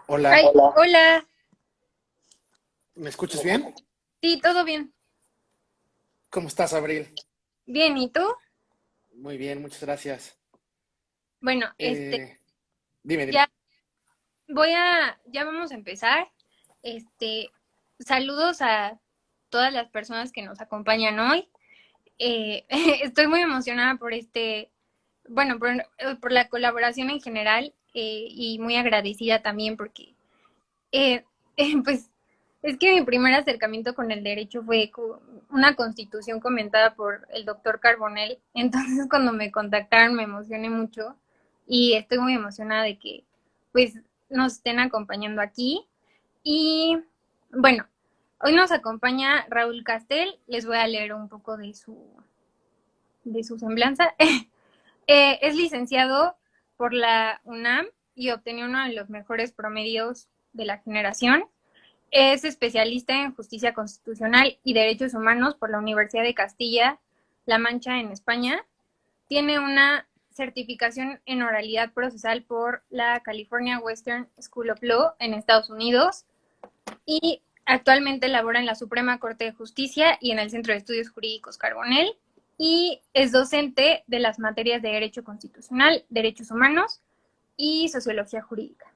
Hola, Ay, hola. ¿me escuchas bien? Sí, todo bien. ¿Cómo estás, Abril? Bien, ¿y tú? Muy bien, muchas gracias. Bueno, Dime, ya dime. ya vamos a empezar. Este, Saludos a todas las personas que nos acompañan hoy. Estoy muy emocionada por bueno, por la colaboración en general y muy agradecida también porque Eh, pues es que mi primer acercamiento con el derecho fue con una constitución comentada por el doctor Carbonell. Entonces, cuando me contactaron me emocioné mucho y estoy muy emocionada de que pues nos estén acompañando aquí. Y bueno, hoy nos acompaña Raúl Castel. Les voy a leer un poco de su semblanza. Es licenciado por la UNAM y obtenía uno de los mejores promedios de la generación. Es especialista en justicia constitucional y derechos humanos por la Universidad de Castilla-La Mancha en España. Tiene una certificación en oralidad procesal por la California Western School of Law en Estados Unidos y actualmente labora en la Suprema Corte de Justicia y en el Centro de Estudios Jurídicos Carbonell y es docente de las materias de Derecho Constitucional, Derechos Humanos y Sociología Jurídica.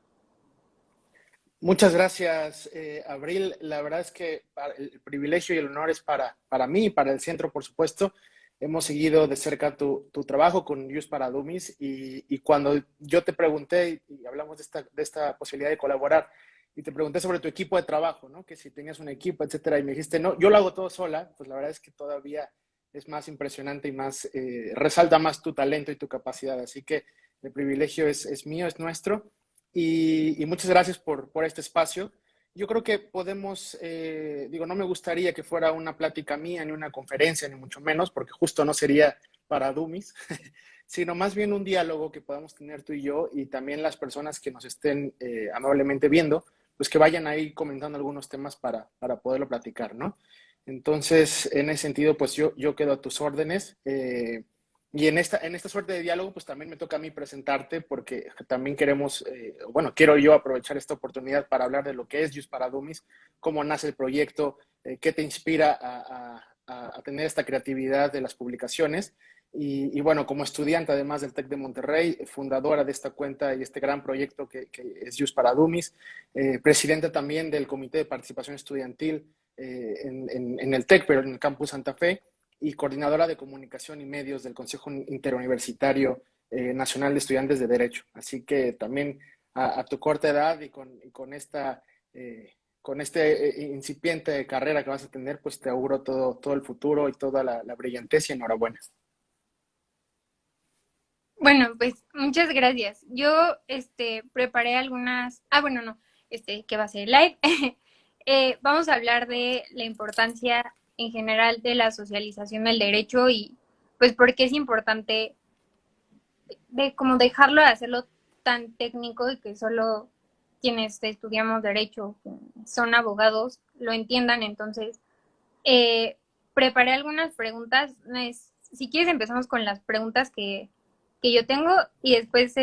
Muchas gracias, Abril. La verdad es que el privilegio y el honor es para mí y para el centro, por supuesto. Hemos seguido de cerca tu trabajo con Youth para Dummies y cuando yo te pregunté y hablamos de esta posibilidad de colaborar y te pregunté sobre tu equipo de trabajo, ¿no? Que si tenías un equipo, etcétera, y me dijiste, no, yo lo hago todo sola, pues la verdad es que todavía es más impresionante y más, resalta más tu talento y tu capacidad. Así que el privilegio es mío, es nuestro. Y muchas gracias por este espacio. Yo creo que podemos, digo, no me gustaría que fuera una plática mía, ni una conferencia, ni mucho menos, porque justo no sería para dummies, sino más bien un diálogo que podamos tener tú y yo y también las personas que nos estén amablemente viendo, pues que vayan ahí comentando algunos temas para poderlo platicar, ¿no? Entonces, en ese sentido, pues yo quedo a tus órdenes. Y en esta suerte de diálogo, pues también me toca a mí presentarte porque también queremos, bueno, quiero yo aprovechar esta oportunidad para hablar de lo que es Just para Dummies, cómo nace el proyecto, qué te inspira a tener esta creatividad de las publicaciones. Y bueno, como estudiante además del TEC de Monterrey, fundadora de esta cuenta y este gran proyecto que es Just para Dummies, presidenta también del Comité de Participación Estudiantil en el TEC, pero en el Campus Santa Fe y coordinadora de comunicación y medios del Consejo Interuniversitario Nacional de Estudiantes de Derecho. Así que también a tu corta edad y con esta, con este incipiente carrera que vas a tener, pues te auguro todo el futuro y toda la brillantez y enhorabuena. Bueno, pues muchas gracias. Yo, preparé bueno, no, que va a ser live. Vamos a hablar de la importancia en general de la socialización del derecho y, pues, por qué es importante de como dejarlo de hacerlo tan técnico y que solo quienes estudiamos derecho, son abogados, lo entiendan. Entonces, eh, preparé algunas preguntas. Si quieres empezamos con las preguntas que yo tengo y después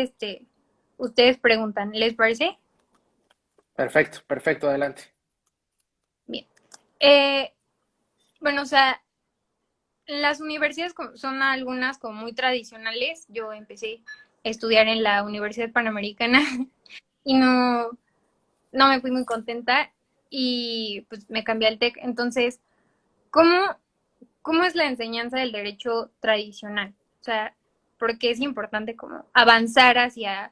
ustedes preguntan. ¿Les parece? Perfecto, perfecto, adelante. Bien. Eh, bueno, o sea, las universidades son algunas como muy tradicionales. Yo empecé a estudiar en la Universidad Panamericana y no me fui muy contenta y pues me cambié al TEC. Entonces, ¿cómo, ¿cómo es la enseñanza del derecho tradicional? O sea, porque es importante como avanzar hacia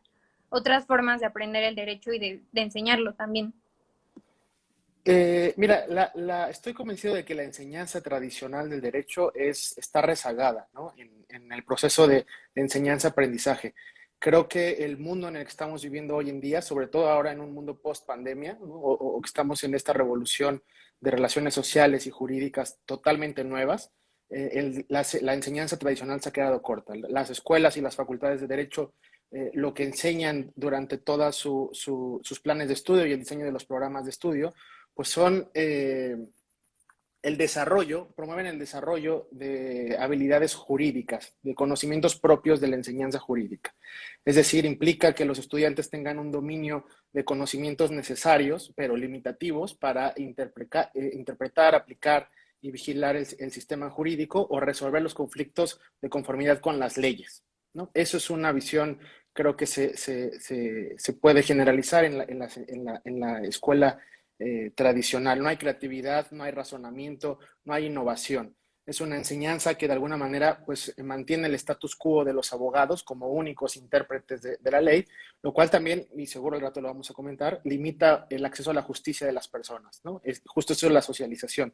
otras formas de aprender el derecho y de enseñarlo también. Mira, estoy convencido de que la enseñanza tradicional del derecho está rezagada, ¿no? En el proceso de enseñanza-aprendizaje. Creo que el mundo en el que estamos viviendo hoy en día, sobre todo ahora en un mundo post-pandemia, ¿no? O que estamos en esta revolución de relaciones sociales y jurídicas totalmente nuevas, la enseñanza tradicional se ha quedado corta. Las escuelas y las facultades de derecho lo que enseñan durante todos sus planes de estudio y el diseño de los programas de estudio pues son promueven el desarrollo de habilidades jurídicas, de conocimientos propios de la enseñanza jurídica. Es decir, implica que los estudiantes tengan un dominio de conocimientos necesarios, pero limitativos, para interpretar, aplicar y vigilar el sistema jurídico o resolver los conflictos de conformidad con las leyes, ¿no? Eso es una visión, creo que se puede generalizar en la escuela tradicional. No hay creatividad, no hay razonamiento, no hay innovación. Es una enseñanza que de alguna manera pues mantiene el status quo de los abogados como únicos intérpretes de la ley, lo cual también, y seguro el rato lo vamos a comentar, limita el acceso a la justicia de las personas, ¿no? Justo eso es la socialización.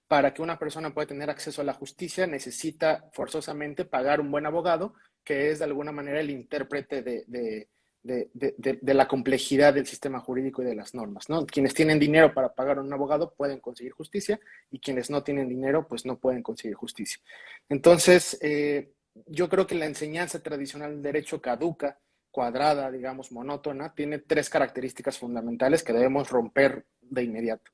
Para que una persona pueda tener acceso a la justicia necesita forzosamente pagar un buen abogado, que es de alguna manera el intérprete de la complejidad del sistema jurídico y de las normas, ¿no? Quienes tienen dinero para pagar a un abogado pueden conseguir justicia y quienes no tienen dinero pues no pueden conseguir justicia. Entonces, yo creo que la enseñanza tradicional del derecho caduca, cuadrada, digamos, monótona, tiene tres características fundamentales que debemos romper de inmediato.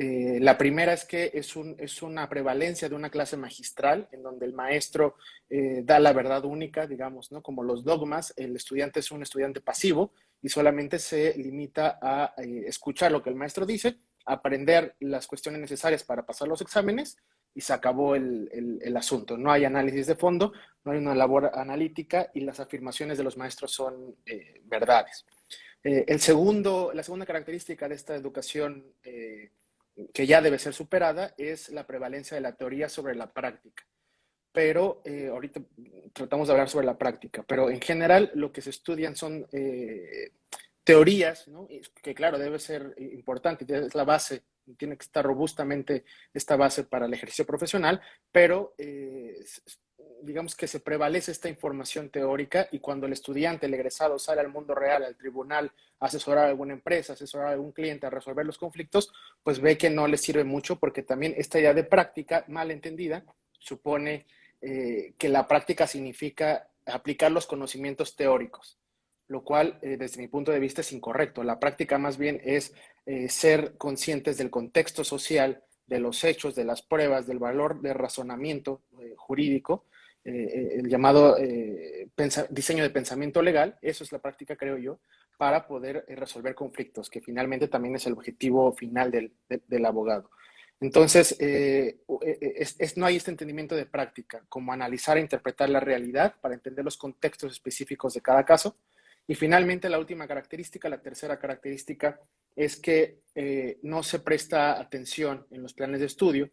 La primera es que es una prevalencia de una clase magistral en donde el maestro da la verdad única, digamos, ¿no? Como los dogmas, el estudiante es un estudiante pasivo y solamente se limita a escuchar lo que el maestro dice, aprender las cuestiones necesarias para pasar los exámenes y se acabó el asunto. No hay análisis de fondo, no hay una labor analítica y las afirmaciones de los maestros son verdades. La segunda característica de esta educación que ya debe ser superada es la prevalencia de la teoría sobre la práctica. Pero ahorita tratamos de hablar sobre la práctica, pero en general lo que se estudian son teorías, ¿no? Que claro, debe ser importante, es la base, tiene que estar robustamente esta base para el ejercicio profesional, pero digamos que se prevalece esta información teórica y cuando el estudiante, el egresado, sale al mundo real, al tribunal, a asesorar a alguna empresa, asesorar a algún cliente, a resolver los conflictos, pues ve que no le sirve mucho porque también esta idea de práctica, mal entendida, supone que la práctica significa aplicar los conocimientos teóricos, lo cual desde mi punto de vista es incorrecto. La práctica más bien es ser conscientes del contexto social, de los hechos, de las pruebas, del valor de razonamiento jurídico, el llamado diseño de pensamiento legal. Eso es la práctica, creo yo, para poder resolver conflictos, que finalmente también es el objetivo final del abogado. Entonces, no hay este entendimiento de práctica, como analizar e interpretar la realidad para entender los contextos específicos de cada caso. Y finalmente, la última característica, la tercera característica, es que no se presta atención en los planes de estudio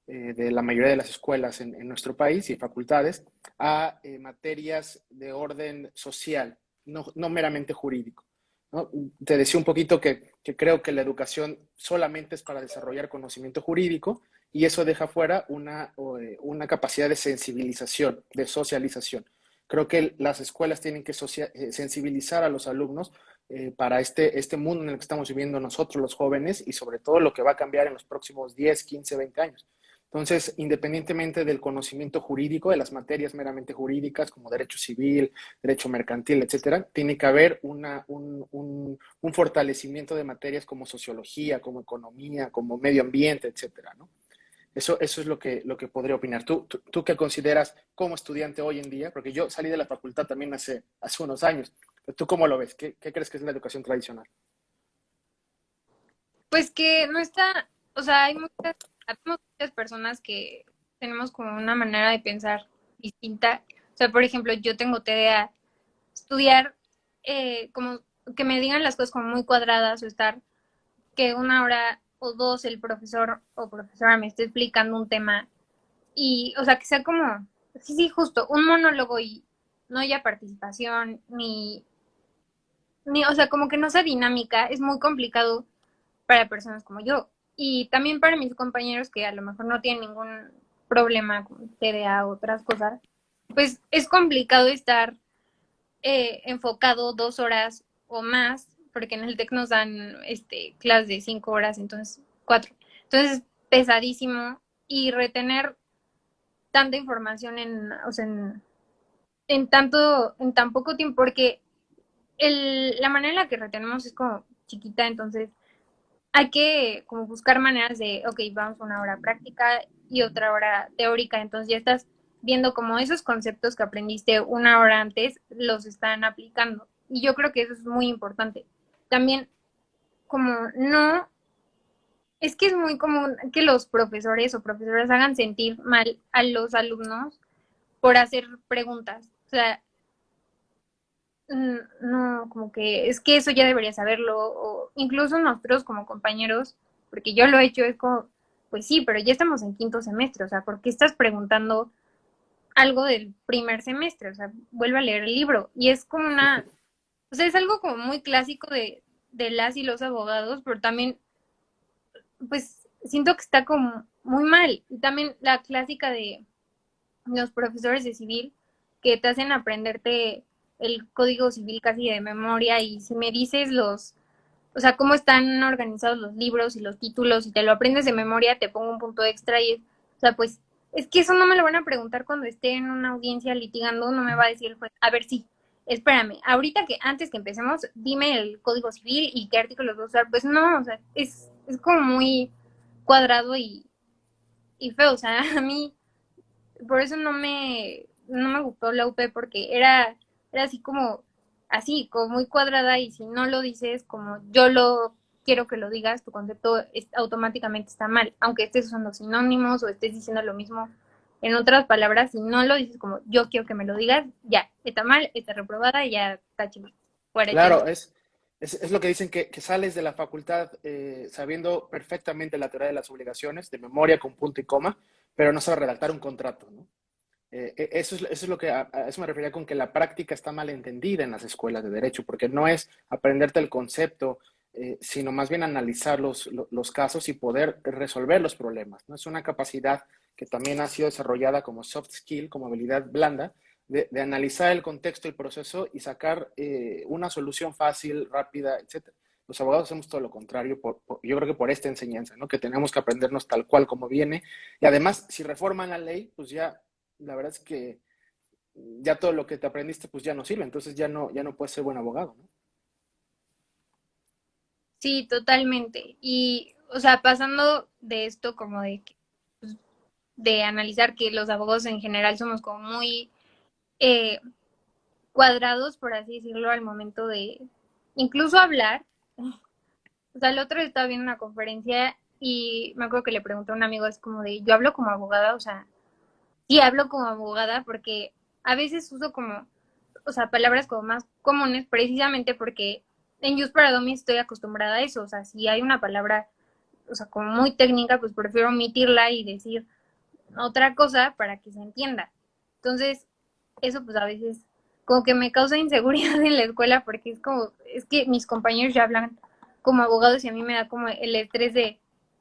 de la mayoría de las escuelas en nuestro país y facultades a materias de orden social, no meramente jurídico, ¿no? Te decía un poquito que creo que la educación solamente es para desarrollar conocimiento jurídico y eso deja fuera una capacidad de sensibilización, de socialización. Creo que las escuelas tienen que sensibilizar a los alumnos para este mundo en el que estamos viviendo nosotros, los jóvenes, y sobre todo lo que va a cambiar en los próximos 10, 15, 20 años. Entonces, independientemente del conocimiento jurídico, de las materias meramente jurídicas como derecho civil, derecho mercantil, etcétera, tiene que haber un fortalecimiento de materias como sociología, como economía, como medio ambiente, etcétera, ¿no? Eso es lo que podría opinar. ¿Tú qué consideras como estudiante hoy en día? Porque yo salí de la facultad también hace unos años. ¿Tú cómo lo ves? ¿Qué crees que es la educación tradicional? Pues que no está, o sea, habemos muchas personas que tenemos como una manera de pensar distinta. O sea, por ejemplo, yo tengo TDA, estudiar como que me digan las cosas como muy cuadradas o estar que una hora o dos el profesor o profesora me esté explicando un tema y, o sea, que sea como, sí, sí, justo, un monólogo y no haya participación ni, o sea, como que no sea dinámica, es muy complicado para personas como yo. Y también para mis compañeros que a lo mejor no tienen ningún problema con TDA o otras cosas, pues es complicado estar enfocado 2 horas o más, porque en el TEC nos dan clases de 5 horas, entonces 4. Entonces, pesadísimo. Y retener tanta información o sea, en tan poco tiempo, porque la manera en la que retenemos es como chiquita, entonces hay que como buscar maneras de, ok, vamos a una hora práctica y otra hora teórica, entonces ya estás viendo como esos conceptos que aprendiste una hora antes los están aplicando. Y yo creo que eso es muy importante. También, como no, es que es muy común que los profesores o profesoras hagan sentir mal a los alumnos por hacer preguntas. O sea, no, como que es que eso ya debería saberlo, o incluso nosotros como compañeros, porque yo lo he hecho, es como, pues sí, pero ya estamos en quinto semestre, o sea, ¿por qué estás preguntando algo del primer semestre? O sea, vuelve a leer el libro. Y es como una, o sea, es algo como muy clásico de las y los abogados, pero también, pues, siento que está como muy mal. Y también la clásica de los profesores de civil que te hacen aprenderte el código civil casi de memoria y si me dices o sea, cómo están organizados los libros y los títulos y te lo aprendes de memoria, te pongo un punto extra y, o sea, pues, es que eso no me lo van a preguntar cuando esté en una audiencia litigando, no me va a decir el juez, a ver, sí, espérame, ahorita que antes que empecemos, dime el código civil y qué artículos vas a usar, pues no, o sea, es como muy cuadrado y feo, o sea, a mí por eso no me gustó la UP porque era así así, como muy cuadrada y si no lo dices como yo lo quiero que lo digas, tu concepto automáticamente está mal, aunque estés usando sinónimos o estés diciendo lo mismo en otras palabras, si no lo dices como yo quiero que me lo digas, ya, está mal, está reprobada y ya está chido, fuera echense. Claro, es lo que dicen que sales de la facultad sabiendo perfectamente la teoría de las obligaciones, de memoria con punto y coma, pero no sabes redactar un contrato, ¿no? Eso es lo que a eso me refería con que la práctica está mal entendida en las escuelas de derecho, porque no es aprenderte el concepto, sino más bien analizar los casos y poder resolver los problemas, ¿no? Es una capacidad que también ha sido desarrollada como soft skill, como habilidad blanda, de analizar el contexto y proceso y sacar una solución fácil, rápida, etcétera. Los abogados hacemos todo lo contrario, yo creo que por esta enseñanza, ¿no? Que tenemos que aprendernos tal cual como viene. Y además, si reforman la ley, pues ya la verdad es que ya todo lo que te aprendiste pues ya no sirve, entonces ya no puedes ser buen abogado, ¿no? Sí, totalmente. Y, o sea, pasando de esto como de analizar que los abogados en general somos como muy eh, cuadrados, por así decirlo, al momento de incluso hablar. O sea, el otro día estaba viendo una conferencia y me acuerdo que le pregunté a un amigo, es como de, yo hablo como abogada, o sea, sí hablo como abogada porque a veces uso como, o sea, palabras como más comunes precisamente porque en Just para Dummies estoy acostumbrada a eso, o sea, si hay una palabra, o sea, como muy técnica, pues prefiero omitirla y decir otra cosa para que se entienda. Entonces, eso pues a veces como que me causa inseguridad en la escuela porque es como, es que mis compañeros ya hablan como abogados y a mí me da como el estrés de,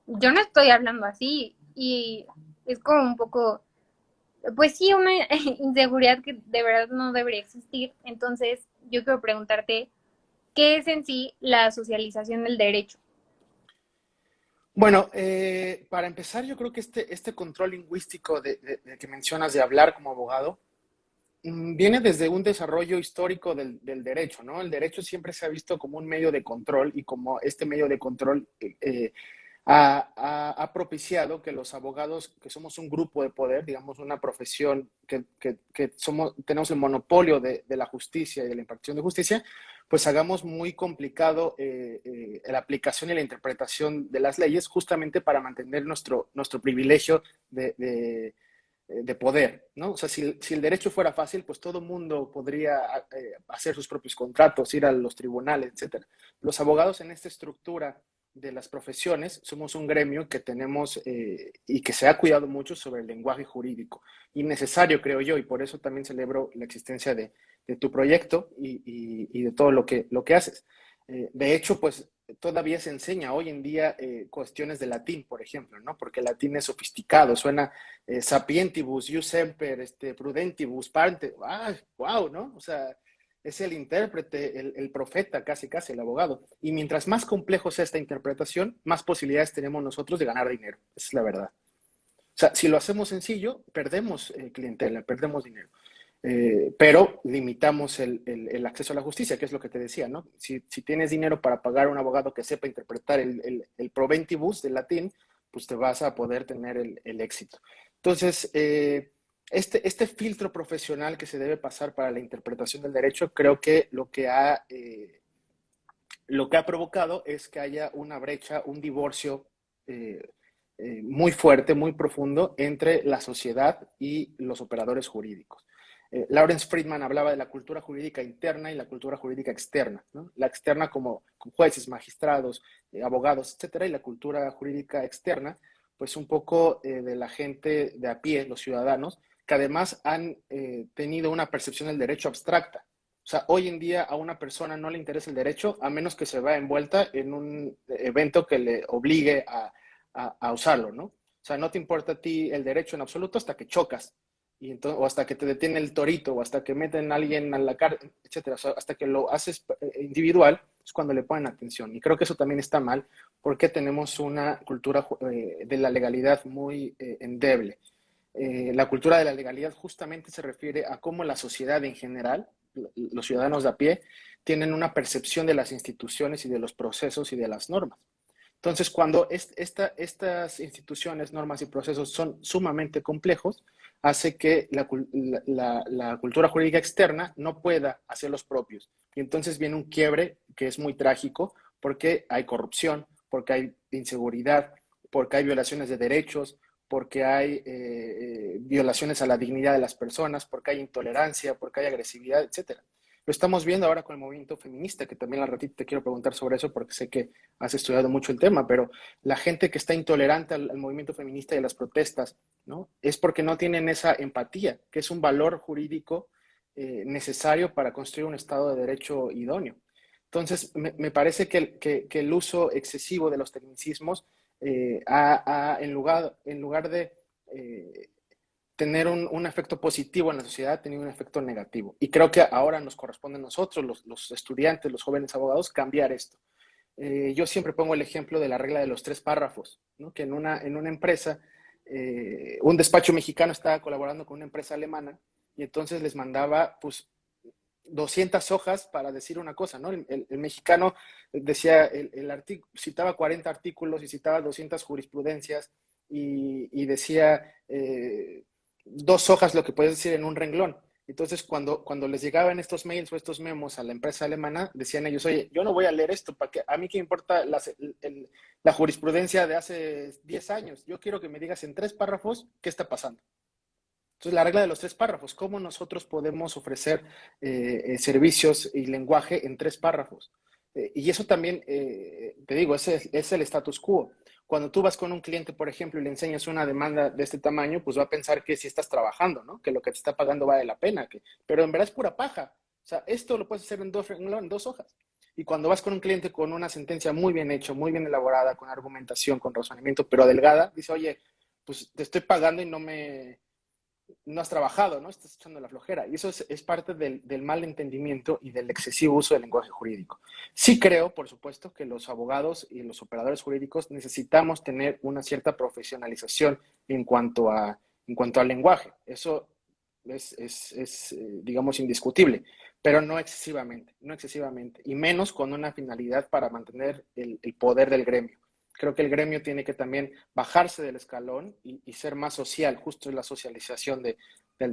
yo no estoy hablando así y es como un poco, pues sí, una inseguridad que de verdad no debería existir. Entonces, yo quiero preguntarte, ¿qué es en sí la socialización del derecho? Bueno, para empezar, yo creo que este control lingüístico de que mencionas de hablar como abogado viene desde un desarrollo histórico del derecho, ¿no? El derecho siempre se ha visto como un medio de control y como este medio de control ha propiciado que los abogados, que somos un grupo de poder, digamos, una profesión que tenemos el monopolio de la justicia y de la impartición de justicia, pues hagamos muy complicado la aplicación y la interpretación de las leyes justamente para mantener nuestro privilegio de poder, ¿no? O sea, si el derecho fuera fácil, pues todo el mundo podría hacer sus propios contratos, ir a los tribunales, etcétera. Los abogados en esta estructura de las profesiones somos un gremio que tenemos y que se ha cuidado mucho sobre el lenguaje jurídico. Innecesario, creo yo, y por eso también celebro la existencia de tu proyecto y de todo lo que haces. De hecho, pues todavía se enseña hoy en día cuestiones de latín, por ejemplo, ¿no? Porque el latín es sofisticado, suena sapientibus, ius semper, prudentibus, parte, ah, wow, ¿no? O sea, es el intérprete, el profeta, casi, casi, el abogado. Y mientras más complejo sea esta interpretación, más posibilidades tenemos nosotros de ganar dinero. Esa es la verdad. O sea, si lo hacemos sencillo, perdemos clientela, perdemos dinero. pero limitamos el acceso a la justicia, que es lo que te decía, ¿no? Si tienes dinero para pagar a un abogado que sepa interpretar el proventibus del latín, pues te vas a poder tener el éxito. Entonces, este filtro profesional que se debe pasar para la interpretación del derecho, creo que lo que ha provocado es que haya una brecha, un divorcio eh, muy fuerte, muy profundo entre la sociedad y los operadores jurídicos. Lawrence Friedman hablaba de la cultura jurídica interna y la cultura jurídica externa, ¿no? La externa como jueces, magistrados, abogados, etcétera, y la cultura jurídica externa, pues un poco de la gente de a pie, los ciudadanos, que además han tenido una percepción del derecho abstracta. O sea, hoy en día a una persona no le interesa el derecho a menos que se vea envuelta en un evento que le obligue a usarlo, ¿no? O sea, no te importa a ti el derecho en absoluto hasta que chocas, y entonces, o hasta que te detiene el torito, o hasta que meten a alguien a la cárcel, etcétera. O sea, hasta que lo haces individual es cuando le ponen atención. Y creo que eso también está mal porque tenemos una cultura de la legalidad muy endeble. La cultura de la legalidad justamente se refiere a cómo la sociedad en general, los ciudadanos de a pie, tienen una percepción de las instituciones y de los procesos y de las normas. Entonces, cuando estas instituciones, normas y procesos son sumamente complejos, hace que la cultura jurídica externa no pueda hacer los propios. Y entonces viene un quiebre que es muy trágico porque hay corrupción, porque hay inseguridad, porque hay violaciones de derechos, porque hay violaciones a la dignidad de las personas, porque hay intolerancia, porque hay agresividad, etcétera. Lo estamos viendo ahora con el movimiento feminista, que también al ratito te quiero preguntar sobre eso porque sé que has estudiado mucho el tema, pero la gente que está intolerante al movimiento feminista y a las protestas, ¿no? Es porque no tienen esa empatía, que es un valor jurídico necesario para construir un Estado de Derecho idóneo. Entonces, me parece que el uso excesivo de los tecnicismos en lugar de tener un efecto positivo en la sociedad, ha tenido un efecto negativo. Y creo que ahora nos corresponde a nosotros, los estudiantes, los jóvenes abogados, cambiar esto. Yo siempre pongo el ejemplo de la regla de los 3 párrafos, ¿no? Que en una empresa, un despacho mexicano estaba colaborando con una empresa alemana y entonces les mandaba pues 200 hojas para decir una cosa, ¿no? El mexicano decía, citaba 40 artículos y citaba 200 jurisprudencias y decía 2 hojas lo que puedes decir en un renglón. Entonces, cuando les llegaban estos mails o estos memos a la empresa alemana, decían ellos, oye, yo no voy a leer esto, ¿para qué? A mí qué importa la jurisprudencia de hace 10 años. Yo quiero que me digas en 3 párrafos qué está pasando. Entonces, la regla de los 3 párrafos, ¿cómo nosotros podemos ofrecer servicios y lenguaje en 3 párrafos? Y eso también, te digo, es el status quo. Cuando tú vas con un cliente, por ejemplo, y le enseñas una demanda de este tamaño, pues va a pensar que si estás trabajando, ¿no? Que lo que te está pagando vale la pena, pero en verdad es pura paja. O sea, esto lo puedes hacer en 2 hojas. Y cuando vas con un cliente con una sentencia muy bien hecha, muy bien elaborada, con argumentación, con razonamiento, pero delgada, dice, oye, pues te estoy pagando y no has trabajado, ¿no? Estás echando la flojera. Y eso es parte del mal entendimiento y del excesivo uso del lenguaje jurídico. Sí creo, por supuesto, que los abogados y los operadores jurídicos necesitamos tener una cierta profesionalización en cuanto al lenguaje. Eso digamos, indiscutible, pero no excesivamente, no excesivamente, y menos con una finalidad para mantener el poder del gremio. Creo que el gremio tiene que también bajarse del escalón y ser más social, justo en la socialización del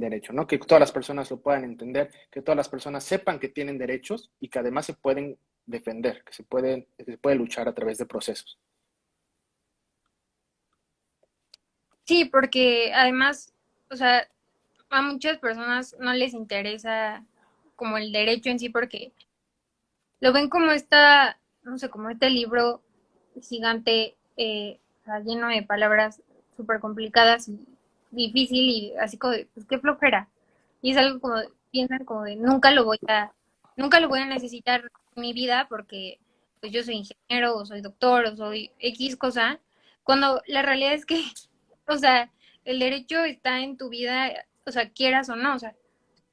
derecho, ¿no? Que todas las personas lo puedan entender, que todas las personas sepan que tienen derechos y que además se pueden defender, que se puede luchar a través de procesos. Sí, porque además, o sea, a muchas personas no les interesa como el derecho en sí porque lo ven como esta, no sé, como este libro gigante, o sea, lleno de palabras súper complicadas y difícil y así como de, pues qué flojera. Y es algo como, piensan como de, nunca lo voy a necesitar en mi vida porque pues yo soy ingeniero o soy doctor o soy X cosa, cuando la realidad es que, o sea, el derecho está en tu vida, o sea, quieras o no, o sea,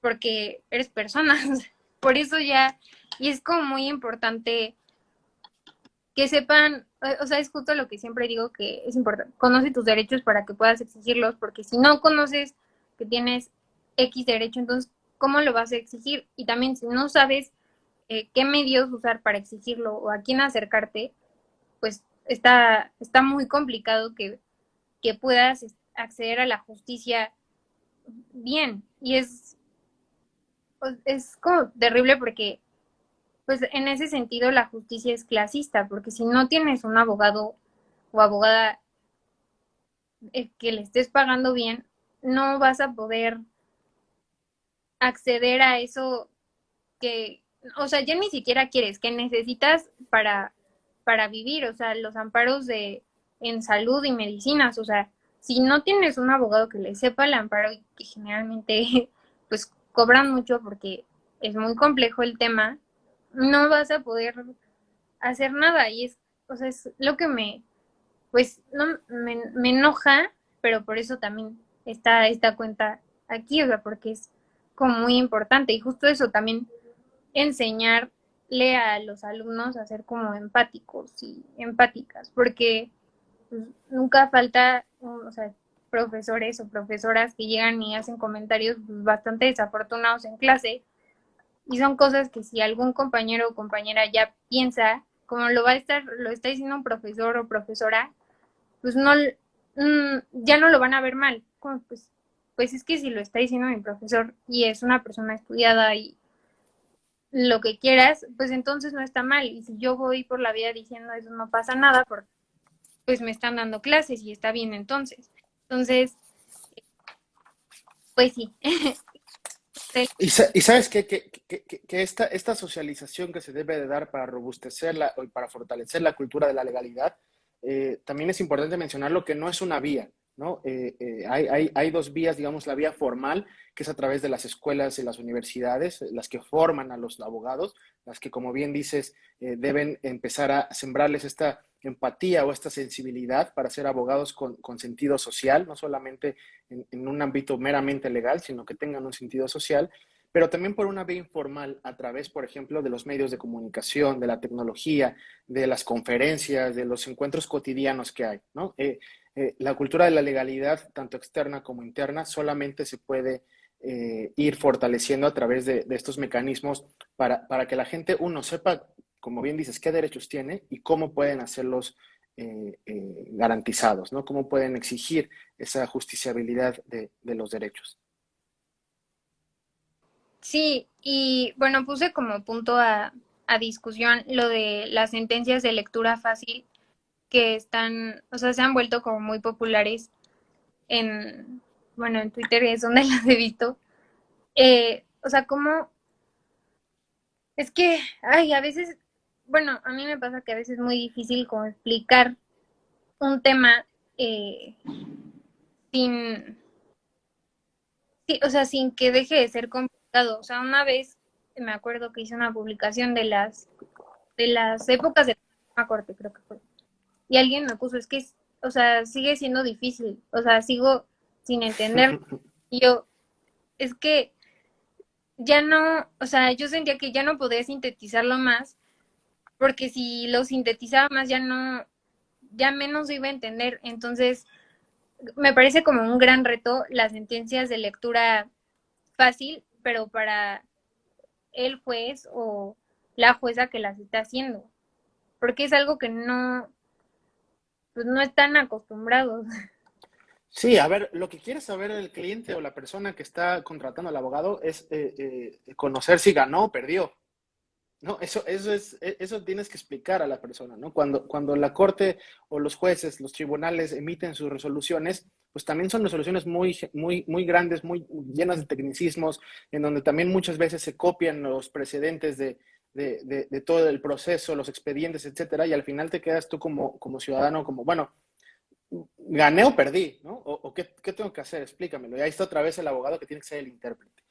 porque eres persona. Por eso ya, y es como muy importante que sepan, o sea, es justo lo que siempre digo que es importante, conoce tus derechos para que puedas exigirlos, porque si no conoces que tienes X derecho, entonces, ¿cómo lo vas a exigir? Y también si no sabes qué medios usar para exigirlo o a quién acercarte, pues está muy complicado que puedas acceder a la justicia bien. Y es como terrible porque, pues en ese sentido, la justicia es clasista, porque si no tienes un abogado o abogada que le estés pagando bien, no vas a poder acceder a eso que, o sea, ya ni siquiera quieres, que necesitas para vivir, o sea, los amparos en salud y medicinas, o sea, si no tienes un abogado que le sepa el amparo y que generalmente pues cobran mucho porque es muy complejo el tema, no vas a poder hacer nada y o sea, es lo que pues no, me enoja, pero por eso también está esta cuenta aquí, o sea, porque es como muy importante y justo eso también enseñarle a los alumnos a ser como empáticos y empáticas, porque pues, nunca falta, o sea, profesores o profesoras que llegan y hacen comentarios pues, bastante desafortunados en clase y son cosas que si algún compañero o compañera ya piensa, como lo está diciendo un profesor o profesora, pues no, ya no lo van a ver mal. Como, pues es que si lo está diciendo mi profesor y es una persona estudiada y lo que quieras, pues entonces no está mal. Y si yo voy por la vida diciendo eso no pasa nada, porque pues me están dando clases y está bien entonces. Entonces, pues sí. Y sabes que esta socialización que se debe de dar para robustecerla y para fortalecer la cultura de la legalidad, también es importante mencionarlo que no es una vía, ¿no? Hay dos vías, digamos, la vía formal, que es a través de las escuelas y las universidades, las que forman a los abogados, las que, como bien dices, deben empezar a sembrarles esta empatía o esta sensibilidad para ser abogados con sentido social, no solamente en un ámbito meramente legal, sino que tengan un sentido social, pero también por una vía informal, a través, por ejemplo, de los medios de comunicación, de la tecnología, de las conferencias, de los encuentros cotidianos que hay, ¿no? La cultura de la legalidad, tanto externa como interna, solamente se puede ir fortaleciendo a través de estos mecanismos para que la gente, uno, sepa, como bien dices, qué derechos tiene y cómo pueden hacerlos garantizados, ¿no? Cómo pueden exigir esa justiciabilidad de los derechos. Sí, y bueno, puse como punto a discusión lo de las sentencias de lectura fácil que están, o sea, se han vuelto como muy populares en, bueno, en Twitter es donde las he visto. O sea, como, es que, ay, a veces, bueno, a mí me pasa que a veces es muy difícil como explicar un tema sin, sí, o sea, sin que deje de ser complicado. O sea, una vez me acuerdo que hice una publicación de las épocas de la corte, creo que fue. Y alguien me puso, es que, o sea, sigue siendo difícil. O sea, sigo sin entender. Y yo, es que ya no, o sea, yo sentía que ya no podía sintetizarlo más, porque si lo sintetizaba más ya no, ya menos iba a entender. Entonces, me parece como un gran reto las sentencias de lectura fácil, pero para el juez o la jueza que las está haciendo, porque es algo que no, pues no están acostumbrados. Sí, a ver, lo que quiere saber el cliente o la persona que está contratando al abogado es conocer si ganó o perdió. No, eso tienes que explicar a la persona, ¿no? Cuando la corte o los jueces, los tribunales emiten sus resoluciones, pues también son resoluciones muy grandes, muy llenas de tecnicismos, en donde también muchas veces se copian los precedentes de todo el proceso, los expedientes, etcétera, y al final te quedas tú como ciudadano, como, bueno, gané o perdí, ¿no? O qué tengo que hacer, explícamelo. Y ahí está otra vez el abogado que tiene que ser el intérprete.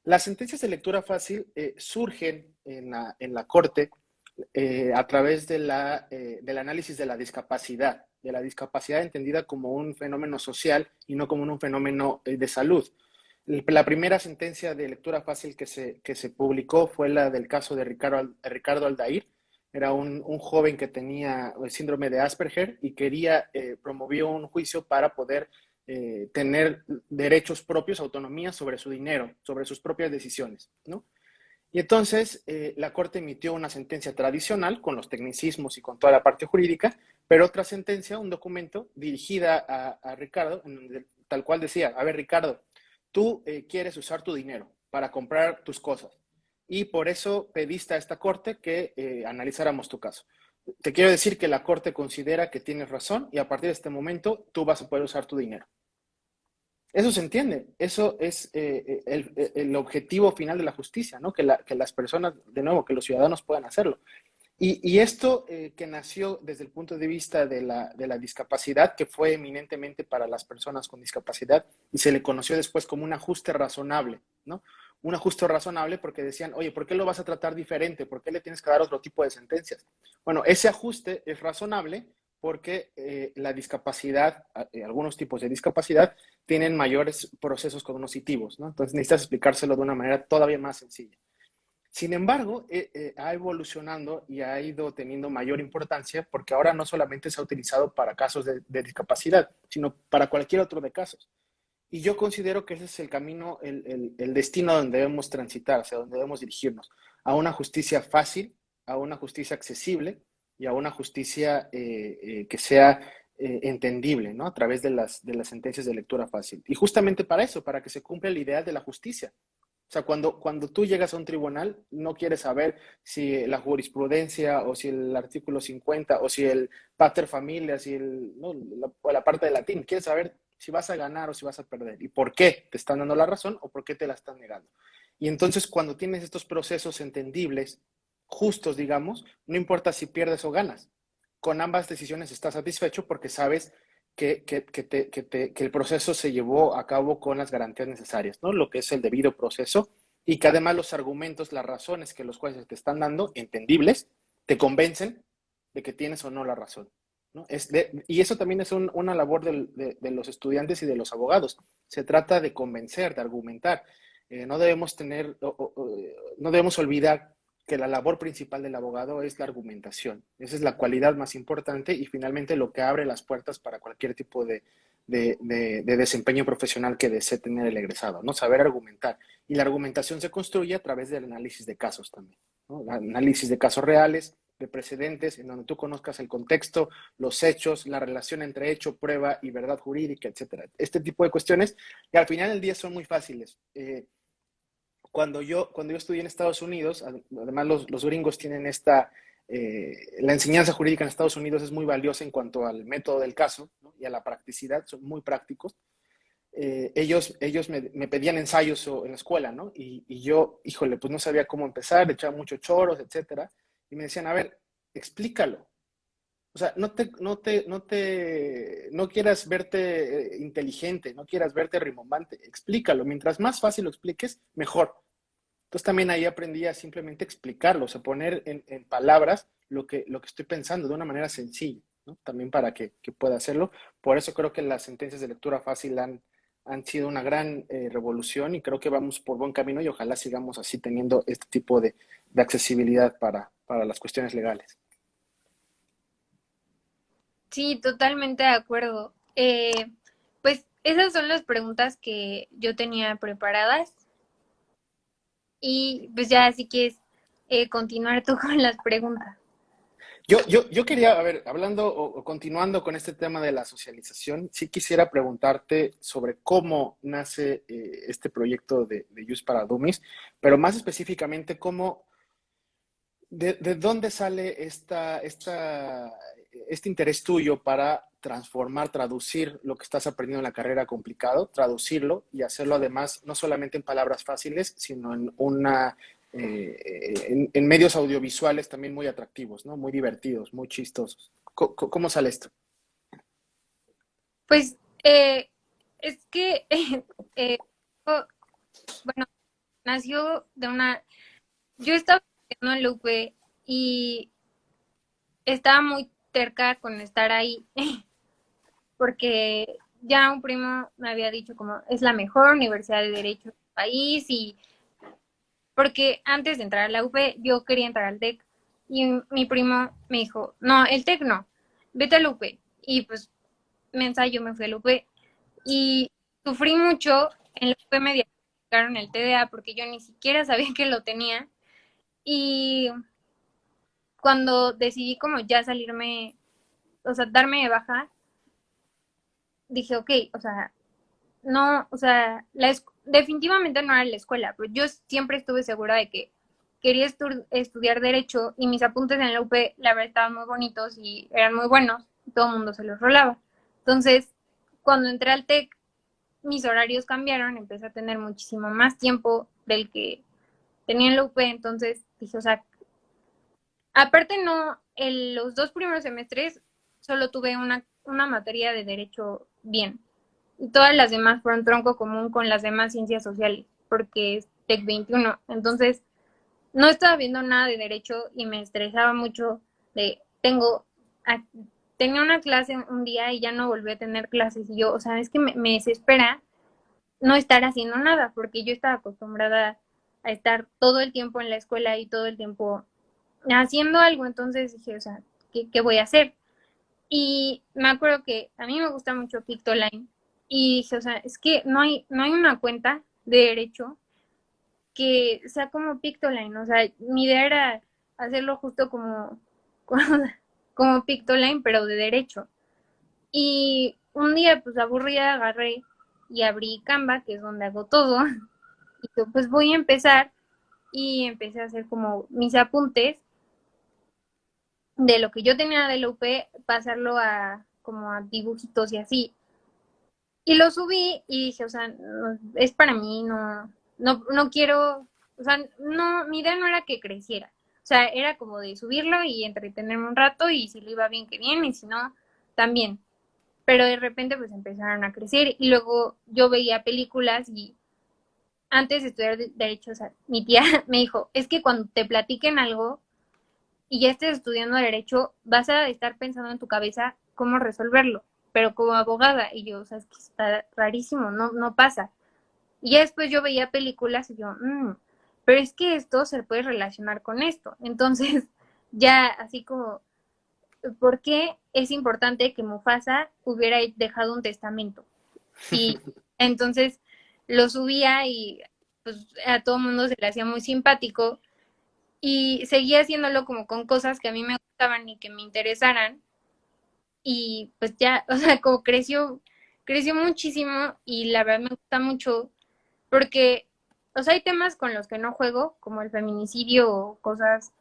Las sentencias de lectura fácil surgen en la Corte a través del análisis de la discapacidad entendida como un fenómeno social y no como un fenómeno de salud. La primera sentencia de lectura fácil que se publicó fue la del caso de Ricardo Aldair. Era un joven que tenía el síndrome de Asperger y promovió un juicio para poder tener derechos propios, autonomía sobre su dinero, sobre sus propias decisiones, ¿no? Y entonces la Corte emitió una sentencia tradicional con los tecnicismos y con toda la parte jurídica, pero otra sentencia, un documento dirigida a Ricardo, en donde tal cual decía, a ver Ricardo, tú quieres usar tu dinero para comprar tus cosas y por eso pediste a esta Corte que analizáramos tu caso. Te quiero decir que la Corte considera que tienes razón y a partir de este momento tú vas a poder usar tu dinero. Eso se entiende, eso es el objetivo final de la justicia, ¿no? Que las personas, de nuevo, que los ciudadanos puedan hacerlo. Y esto que nació desde el punto de vista de la discapacidad, que fue eminentemente para las personas con discapacidad, y se le conoció después como un ajuste razonable, ¿no? Un ajuste razonable porque decían, oye, ¿por qué lo vas a tratar diferente? ¿Por qué le tienes que dar otro tipo de sentencias? Bueno, ese ajuste es razonable porque la discapacidad, algunos tipos de discapacidad, tienen mayores procesos cognitivos, ¿no? Entonces necesitas explicárselo de una manera todavía más sencilla. Sin embargo, ha evolucionando y ha ido teniendo mayor importancia porque ahora no solamente se ha utilizado para casos de discapacidad, sino para cualquier otro de casos. Y yo considero que ese es el camino, el destino donde debemos transitar, hacia donde debemos dirigirnos, a una justicia fácil, a una justicia accesible y a una justicia que sea entendible, ¿no? A través de las sentencias de lectura fácil. Y justamente para eso, para que se cumpla el ideal de la justicia. O sea, cuando tú llegas a un tribunal, no quieres saber si la jurisprudencia o si el artículo 50 o si el pater familia, si ¿no? la parte de latín, quieres saber si vas a ganar o si vas a perder y por qué te están dando la razón o por qué te la están negando. Y entonces cuando tienes estos procesos entendibles, justos, digamos, no importa si pierdes o ganas. Con ambas decisiones estás satisfecho porque sabes que el proceso se llevó a cabo con las garantías necesarias, ¿no? Lo que es el debido proceso y que además los argumentos, las razones que los jueces te están dando, entendibles, te convencen de que tienes o no la razón, ¿no? Y eso también es una labor de los estudiantes y de los abogados. Se trata de convencer, de argumentar. No debemos tener, no debemos olvidar que la labor principal del abogado es la argumentación. Esa es la cualidad más importante y finalmente lo que abre las puertas para cualquier tipo de desempeño profesional que desee tener el egresado, ¿no? Saber argumentar. Y la argumentación se construye a través del análisis de casos también, ¿no? Análisis de casos reales, de precedentes, en donde tú conozcas el contexto, los hechos, la relación entre hecho, prueba y verdad jurídica, etcétera. Este tipo de cuestiones que al final del día son muy fáciles. Cuando yo estudié en Estados Unidos, además los gringos tienen la enseñanza jurídica en Estados Unidos es muy valiosa en cuanto al método del caso, ¿no? Y a la practicidad, son muy prácticos. Ellos me pedían ensayos en la escuela, ¿no? Y yo, híjole, pues no sabía cómo empezar, le echaba muchos choros, etcétera. Y me decían, a ver, explícalo. O sea, no quieras verte inteligente, no quieras verte rimbombante, explícalo. Mientras más fácil lo expliques, mejor. Entonces también ahí aprendí a simplemente explicarlo, o sea, poner en palabras lo que estoy pensando de una manera sencilla, ¿no? También para que pueda hacerlo. Por eso creo que las sentencias de lectura fácil han sido una gran revolución y creo que vamos por buen camino y ojalá sigamos así teniendo este tipo de accesibilidad para las cuestiones legales. Sí, totalmente de acuerdo. Pues esas son las preguntas que yo tenía preparadas y pues ya si quieres continuar tú con las preguntas. Yo quería, a ver, hablando o continuando con este tema de la socialización, sí quisiera preguntarte sobre cómo nace este proyecto de Youth para Dummies, pero más específicamente, de dónde sale este interés tuyo para transformar, traducir lo que estás aprendiendo en la carrera complicado, traducirlo y hacerlo además no solamente en palabras fáciles, sino en medios audiovisuales también muy atractivos, ¿no? Muy divertidos, muy chistosos. ¿Cómo sale esto? Pues es que, eh, bueno, nació de una... Yo estaba estudiando en la UP y estaba muy terca con estar ahí porque ya un primo me había dicho como es la mejor universidad de derecho del país y porque antes de entrar a la UP yo quería entrar al TEC y mi primo me dijo, no, el TEC no, vete a la UP y pues me ensayo, me fui a la UP Y sufrí mucho en la UP me diagnosticaron el TDA porque yo ni siquiera sabía que lo tenía. Y cuando decidí como ya salirme, o sea, darme de baja, dije, ok, o sea, no, o sea, definitivamente no era la escuela, pero yo siempre estuve segura de que quería estudiar Derecho y mis apuntes en la UP, la verdad, estaban muy bonitos y eran muy buenos, y todo el mundo se los rolaba. Entonces, cuando entré al TEC, mis horarios cambiaron, empecé a tener muchísimo más tiempo del que tenía en la UP, entonces dije, o sea, aparte no, los 2 primeros semestres solo tuve una materia de Derecho bien, y todas las demás fueron tronco común con las demás ciencias sociales, porque es TEC 21. Entonces, no estaba viendo nada de derecho y me estresaba mucho de, tenía una clase un día y ya no volví a tener clases y yo, o sea, es que me desespera no estar haciendo nada, porque yo estaba acostumbrada a estar todo el tiempo en la escuela y todo el tiempo haciendo algo, entonces dije, o sea, ¿qué voy a hacer? Y me acuerdo que a mí me gusta mucho Pictoline y dije, o sea, es que no hay una cuenta de derecho que sea como Pictoline, o sea, mi idea era hacerlo justo como, como Pictoline, pero de derecho. Y un día, pues aburrida, agarré y abrí Canva, que es donde hago todo, y yo, pues voy a empezar, y empecé a hacer como mis apuntes de lo que yo tenía de la UP, pasarlo a como a dibujitos y así. Y lo subí y dije, o sea, es para mí, no quiero, o sea, no, mi idea no era que creciera. O sea, era como de subirlo y entretenerme un rato y si lo iba bien, que bien, y si no, también. Pero de repente pues empezaron a crecer y luego yo veía películas y antes de estudiar derecho, o sea, mi tía me dijo, es que cuando te platiquen algo y ya estés estudiando derecho, vas a estar pensando en tu cabeza cómo resolverlo, pero como abogada. Y yo, o sea, es que está rarísimo, no pasa. Y ya después yo veía películas y yo, pero es que esto se puede relacionar con esto. Entonces, ya así como, ¿por qué es importante que Mufasa hubiera dejado un testamento? Y entonces lo subía y pues a todo el mundo se le hacía muy simpático y seguía haciéndolo como con cosas que a mí me gustaban y que me interesaran y pues ya, o sea, como creció muchísimo y la verdad me gusta mucho porque, o sea, hay temas con los que no juego, como el feminicidio o cosas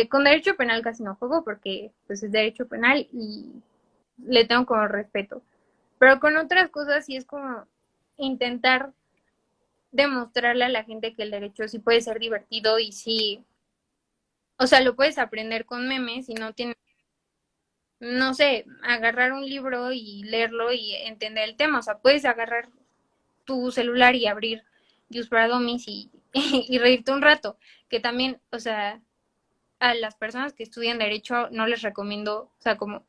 con derecho penal casi no juego porque pues es derecho penal y le tengo como respeto, pero con otras cosas sí es como intentar demostrarle a la gente que el derecho sí puede ser divertido y sí, o sea, lo puedes aprender con memes y no tienes no sé, agarrar un libro y leerlo y entender el tema. O sea, puedes agarrar tu celular y abrir Just para Dummies y reírte un rato. Que también, o sea, a las personas que estudian Derecho no les recomiendo, o sea, como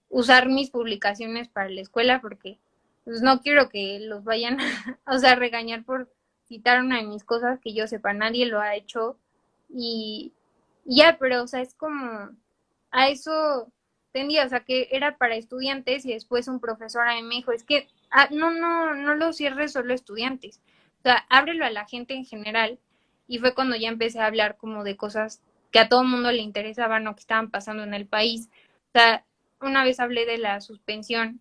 usar mis publicaciones para la escuela porque pues no quiero que los vayan o sea, regañar por citar una de mis cosas que yo sepa, nadie lo ha hecho y ya, pero o sea, es como a eso tendía, o sea, que era para estudiantes y después un profesor a mí me dijo, es que no lo cierres solo a estudiantes, o sea, ábrelo a la gente en general y fue cuando ya empecé a hablar como de cosas que a todo el mundo le interesaban o que estaban pasando en el país. O sea, una vez hablé de la suspensión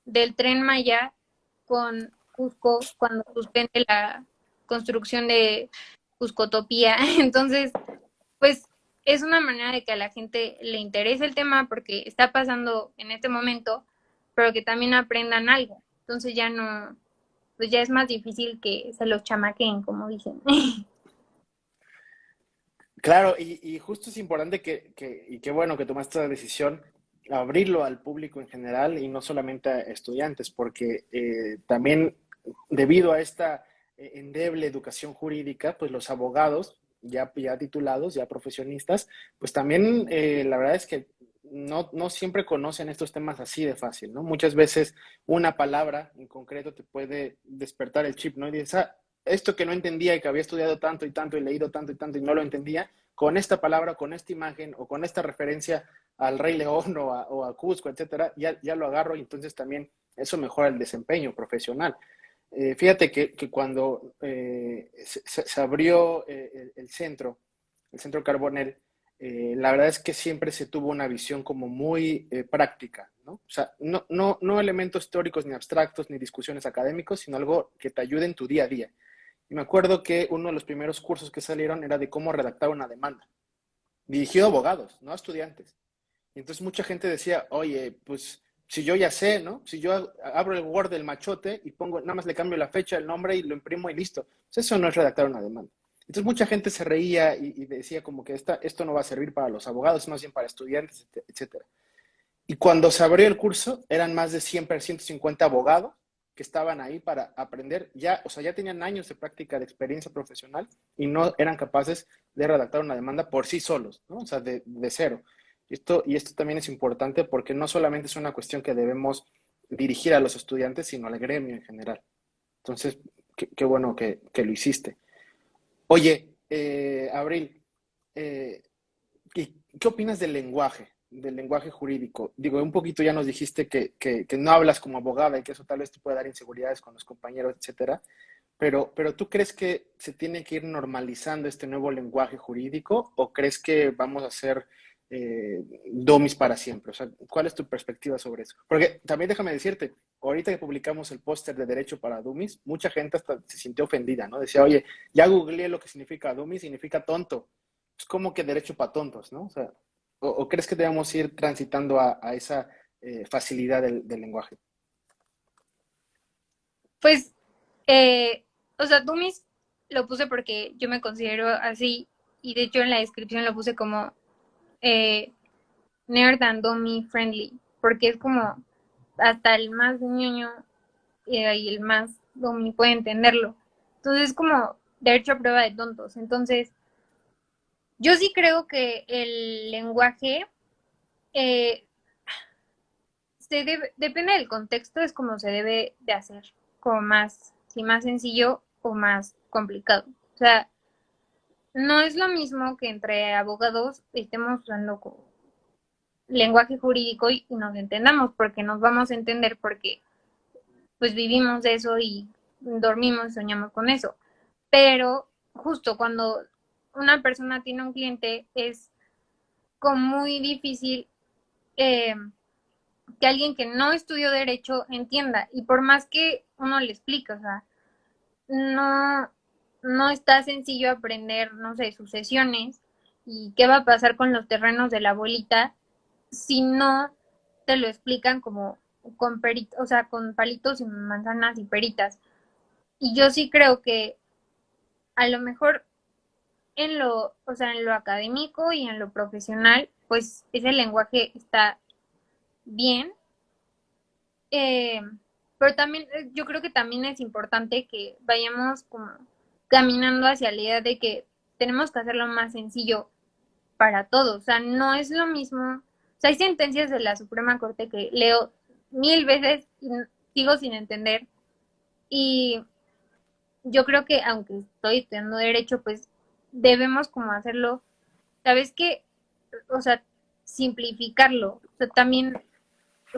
del Tren Maya con Cusco cuando suspende la construcción de Cuscotopía. Entonces, pues es una manera de que a la gente le interese el tema porque está pasando en este momento, pero que también aprendan algo. Entonces ya no, pues ya es más difícil que se los chamaqueen, como dicen. Claro, y justo es importante y qué bueno que tomaste la decisión, abrirlo al público en general y no solamente a estudiantes, porque también debido a esta endeble educación jurídica, pues los abogados ya titulados, ya profesionistas, pues también la verdad es que no siempre conocen estos temas así de fácil, ¿no? Muchas veces una palabra en concreto te puede despertar el chip, ¿no? Y dices, esto que no entendía y que había estudiado tanto y tanto y leído tanto y tanto y no lo entendía, con esta palabra, con esta imagen o con esta referencia al Rey León o a Cusco, etcétera, ya lo agarro y entonces también eso mejora el desempeño profesional. Fíjate que cuando se abrió el centro Carbonell, la verdad es que siempre se tuvo una visión como muy práctica, ¿no? O sea, no elementos teóricos ni abstractos ni discusiones académicos, sino algo que te ayude en tu día a día. Y me acuerdo que uno de los primeros cursos que salieron era de cómo redactar una demanda, dirigido a abogados, no a estudiantes. Y entonces mucha gente decía, oye, pues si yo ya sé, ¿no? Si yo abro el Word del machote y pongo, nada más le cambio la fecha, el nombre y lo imprimo y listo. Pues eso no es redactar una demanda. Entonces mucha gente se reía y decía como que esto no va a servir para los abogados, más bien para estudiantes, etcétera. Y cuando se abrió el curso, eran más de 100, 150 abogados que estaban ahí para aprender, ya, o sea, ya tenían años de práctica, de experiencia profesional y no eran capaces de redactar una demanda por sí solos, ¿no? O sea, de cero. Y esto también es importante porque no solamente es una cuestión que debemos dirigir a los estudiantes, sino al gremio en general. Entonces, qué bueno que lo hiciste. Oye, Abril, eh, ¿qué opinas del lenguaje jurídico? Digo, un poquito ya nos dijiste que no hablas como abogada y que eso tal vez te pueda dar inseguridades con los compañeros, etcétera. Pero ¿tú crees que se tiene que ir normalizando este nuevo lenguaje jurídico o crees que vamos a ser dummies para siempre? O sea, ¿cuál es tu perspectiva sobre eso? Porque también déjame decirte, ahorita que publicamos el póster de Derecho para Dummies, mucha gente hasta se sintió ofendida, ¿no? Decía, oye, ya googleé lo que significa dummy, significa tonto. Es como que derecho para tontos, ¿no? O sea, ¿o crees que debemos ir transitando a esa facilidad del lenguaje? Pues, o sea, Dummies lo puse porque yo me considero así y de hecho en la descripción lo puse como eh, Nerd and Dummy Friendly, porque es como hasta el más ñoño y el más dummy puede entenderlo. Entonces es como derecho a prueba de tontos. Entonces, yo sí creo que el lenguaje eh, depende del contexto, es como se debe de hacer, como más, si más sencillo o más complicado. O sea, no es lo mismo que entre abogados estemos usando como lenguaje jurídico y nos entendamos, porque nos vamos a entender porque pues vivimos de eso y dormimos, soñamos con eso. Pero justo cuando una persona tiene un cliente es como muy difícil eh, que alguien que no estudió derecho entienda. Y por más que uno le explica, o sea, no, no está sencillo aprender, no sé, sucesiones y qué va a pasar con los terrenos de la abuelita si no te lo explican como con peritos, o sea, con palitos y manzanas y peritas. Y yo sí creo que a lo mejor en lo, o sea, en lo académico y en lo profesional, pues ese lenguaje está bien, eh, pero también yo creo que también es importante que vayamos como caminando hacia la idea de que tenemos que hacerlo más sencillo para todos, o sea, no es lo mismo, o sea, hay sentencias de la Suprema Corte que leo 1000 veces y sigo sin entender y yo creo que aunque estoy estudiando derecho, pues debemos como hacerlo, ¿sabes qué? O sea, simplificarlo, o sea, también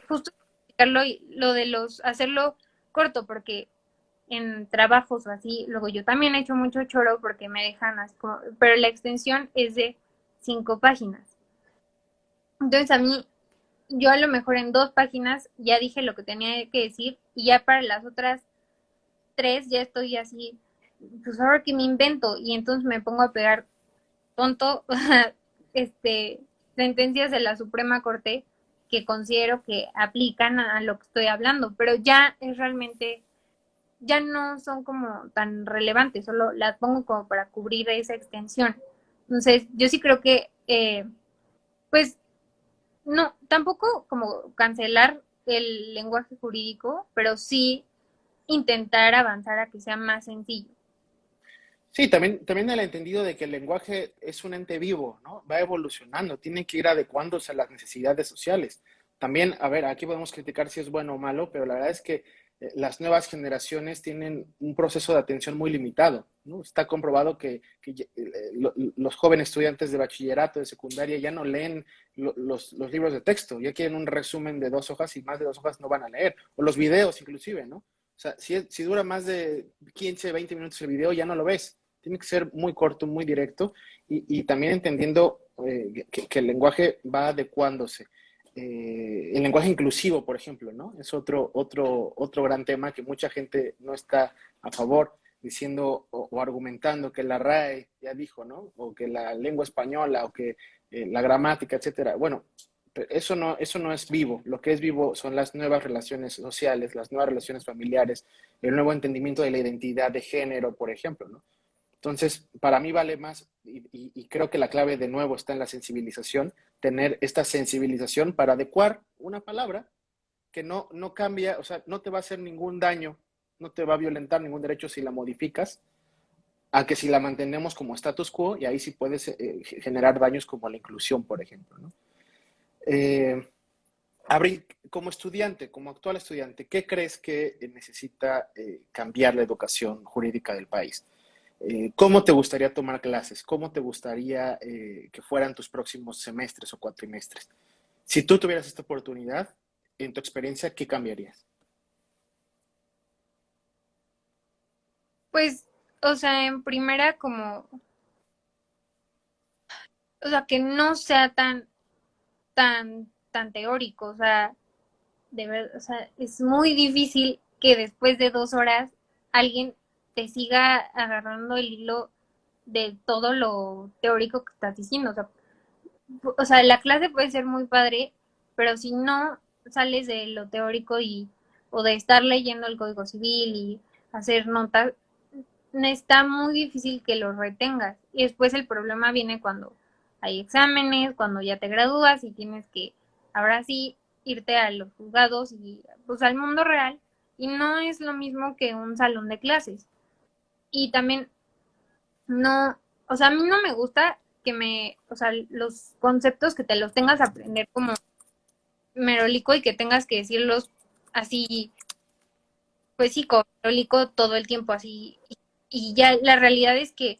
justo simplificarlo y lo de los, hacerlo corto, porque en trabajos o así, luego yo también he hecho mucho choro porque me dejan así como, pero la extensión es de 5 páginas. Entonces a mí, yo a lo mejor en 2 páginas ya dije lo que tenía que decir y ya para las otras 3 ya estoy así, pues ahora que me invento y entonces me pongo a pegar tonto, este, sentencias de la Suprema Corte que considero que aplican a lo que estoy hablando, pero ya es realmente, ya no son como tan relevantes, solo las pongo como para cubrir esa extensión. Entonces, yo sí creo que, pues, no, tampoco como cancelar el lenguaje jurídico, pero sí intentar avanzar a que sea más sencillo. Sí, también el entendido de que el lenguaje es un ente vivo, ¿no? Va evolucionando, tiene que ir adecuándose a las necesidades sociales. También, a ver, aquí podemos criticar si es bueno o malo, pero la verdad es que las nuevas generaciones tienen un proceso de atención muy limitado. ¿no? Está comprobado los jóvenes estudiantes de bachillerato, de secundaria, ya no leen los libros de texto, ya quieren un resumen de 2 hojas y más de 2 hojas no van a leer, o los videos inclusive, ¿no? O sea, si dura más de 15, 20 minutos el video, ya no lo ves. Tiene que ser muy corto, muy directo y también entendiendo que el lenguaje va adecuándose. El lenguaje inclusivo, por ejemplo, ¿no? Es otro gran tema que mucha gente no está a favor, diciendo o argumentando que la RAE ya dijo, ¿no? O que la lengua española o que la gramática, etcétera. Bueno, eso no es vivo. Lo que es vivo son las nuevas relaciones sociales, las nuevas relaciones familiares, el nuevo entendimiento de la identidad de género, por ejemplo, ¿no? Entonces, para mí vale más, y creo que la clave de nuevo está en la sensibilización, tener esta sensibilización para adecuar una palabra que no cambia, o sea, no te va a hacer ningún daño, no te va a violentar ningún derecho si la modificas, a que si la mantenemos como status quo, y ahí sí puedes generar daños como la inclusión, por ejemplo, ¿no? Eh, Abril, como estudiante, como actual estudiante, ¿qué crees que necesita cambiar la educación jurídica del país? ¿Cómo te gustaría tomar clases? ¿Cómo te gustaría que fueran tus próximos semestres o cuatrimestres? Si tú tuvieras esta oportunidad, en tu experiencia, ¿qué cambiarías? Pues, o sea, en primera como, o sea, que no sea tan teórico, o sea, de verdad, o sea, es muy difícil que después de 2 horas alguien te siga agarrando el hilo de todo lo teórico que estás diciendo. O sea, la clase puede ser muy padre, pero si no sales de lo teórico o de estar leyendo el Código Civil y hacer notas, está muy difícil que lo retengas. Y después el problema viene cuando hay exámenes, cuando ya te gradúas y tienes que, ahora sí, irte a los juzgados y pues al mundo real. Y no es lo mismo que un salón de clases. Y también no, o sea, a mí no me gusta o sea, los conceptos que te los tengas a aprender como merolico y que tengas que decirlos así, pues sí, como merolico todo el tiempo así. Y ya la realidad es que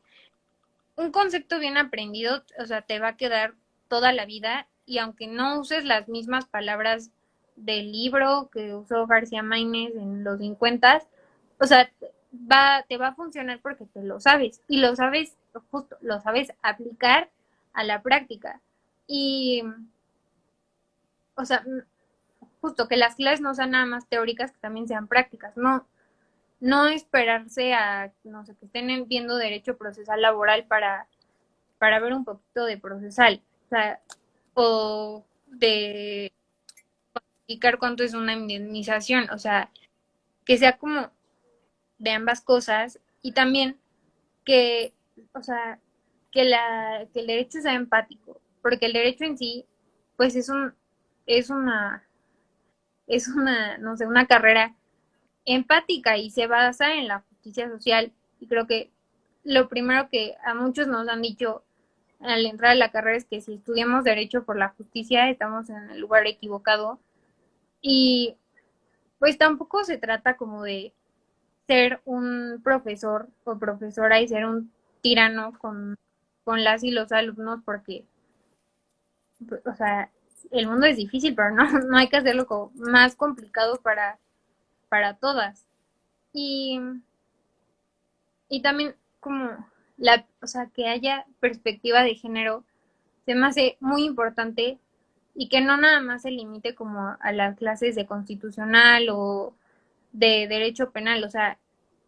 un concepto bien aprendido, o sea, te va a quedar toda la vida y aunque no uses las mismas palabras del libro que usó García Maínez en los 50, o sea, te va a funcionar porque te lo sabes y lo sabes, justo, lo sabes aplicar a la práctica. Y, o sea, justo que las clases no sean nada más teóricas, que también sean prácticas, no esperarse a, no sé, que estén viendo derecho procesal laboral para ver un poquito de procesal, o sea, o de explicar cuánto es una indemnización, o sea, que sea como de ambas cosas y también que, o sea, que el derecho sea empático, porque el derecho en sí, pues es una, no sé, una carrera empática y se basa en la justicia social y creo que lo primero que a muchos nos han dicho al entrar a la carrera es que si estudiamos derecho por la justicia estamos en el lugar equivocado y pues tampoco se trata como de ser un profesor o profesora y ser un tirano con las y los alumnos porque, o sea, el mundo es difícil, pero no hay que hacerlo como más complicado para todas. Y, y también como o sea, que haya perspectiva de género se me hace muy importante y que no nada más se limite como a las clases de constitucional o de derecho penal, o sea,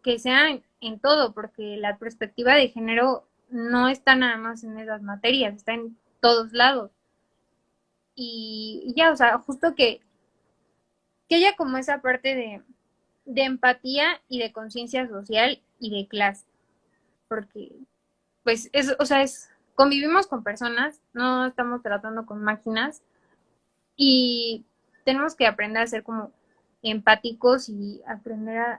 que sea en todo, porque la perspectiva de género no está nada más en esas materias, está en todos lados. Y ya, o sea, justo que haya como esa parte de empatía y de conciencia social y de clase, porque pues o sea, convivimos con personas, no estamos tratando con máquinas y tenemos que aprender a ser como empáticos y aprender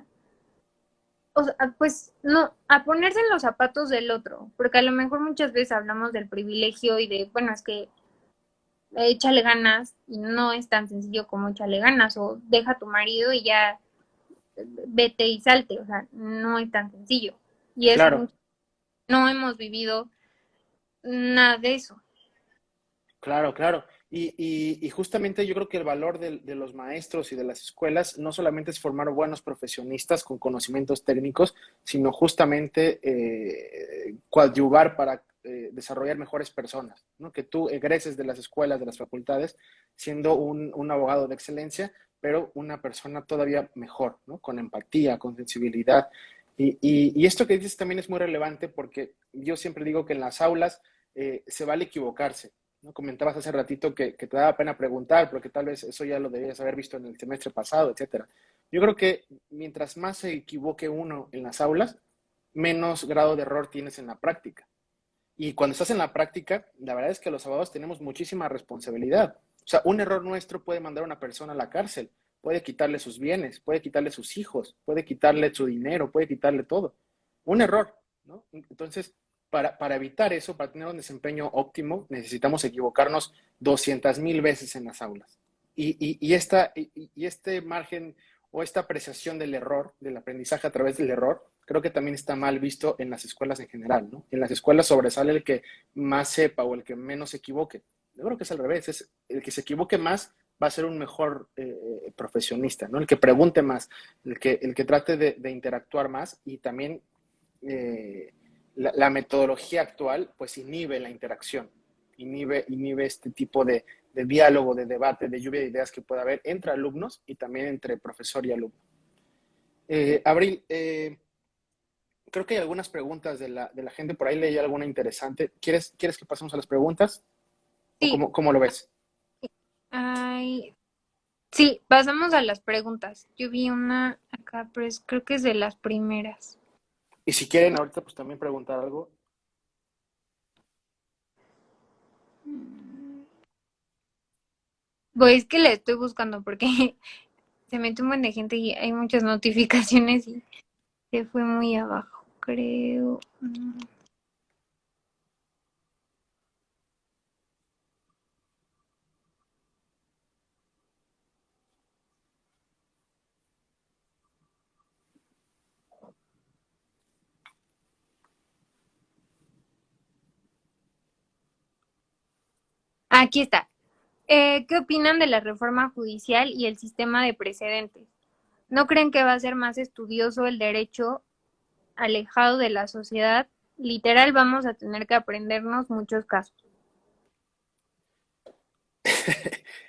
o sea, pues no, a ponerse en los zapatos del otro, porque a lo mejor muchas veces hablamos del privilegio y de, bueno, es que échale ganas y no es tan sencillo como échale ganas o deja a tu marido y ya vete y salte, o sea, no es tan sencillo. y es Claro, mucho, no hemos vivido nada de eso. claro, claro. Y justamente yo creo que el valor de los maestros y de las escuelas no solamente es formar buenos profesionistas con conocimientos técnicos, sino justamente coadyuvar para desarrollar mejores personas, ¿no? Que tú egreses de las escuelas, de las facultades, siendo un abogado de excelencia, pero una persona todavía mejor, ¿no? Con empatía, con sensibilidad. Y esto que dices también es muy relevante porque yo siempre digo que en las aulas se vale equivocarse, ¿no? Comentabas hace ratito que te daba pena preguntar, porque tal vez eso ya lo debías haber visto en el semestre pasado, etcétera. Yo creo que mientras más se equivoque uno en las aulas, menos grado de error tienes en la práctica. Y cuando estás en la práctica, la verdad es que los abogados tenemos muchísima responsabilidad. O sea, un error nuestro puede mandar a una persona a la cárcel, puede quitarle sus bienes, puede quitarle sus hijos, puede quitarle su dinero, puede quitarle todo. Un error, ¿no? Entonces, para evitar eso, para tener un desempeño óptimo, necesitamos equivocarnos 200,000 veces en las aulas. Y este margen o esta apreciación del error, del aprendizaje a través del error, creo que también está mal visto en las escuelas en general, ¿no? En las escuelas sobresale el que más sepa o el que menos se equivoque. Yo creo que es al revés, es el que se equivoque más va a ser un mejor profesionista, ¿no? El que pregunte más, el que trate de interactuar más y también la metodología actual pues inhibe la interacción, inhibe este tipo de diálogo, de debate, de lluvia de ideas que puede haber entre alumnos y también entre profesor y alumno. Abril, creo que hay algunas preguntas de la gente por ahí, leí alguna interesante. ¿Quieres que pasemos a las preguntas? ¿O Sí, cómo lo ves? ay, sí, pasamos a las preguntas. Yo vi una acá, pero creo que es de las primeras. Y si quieren ahorita pues también preguntar algo. Pues es que la estoy buscando porque se mete un buen de gente y hay muchas notificaciones y se fue muy abajo, creo. Aquí está. ¿Qué opinan de la reforma judicial y el sistema de precedentes? ¿No creen que va a ser más estudioso el derecho alejado de la sociedad? Literal, vamos a tener que aprendernos muchos casos.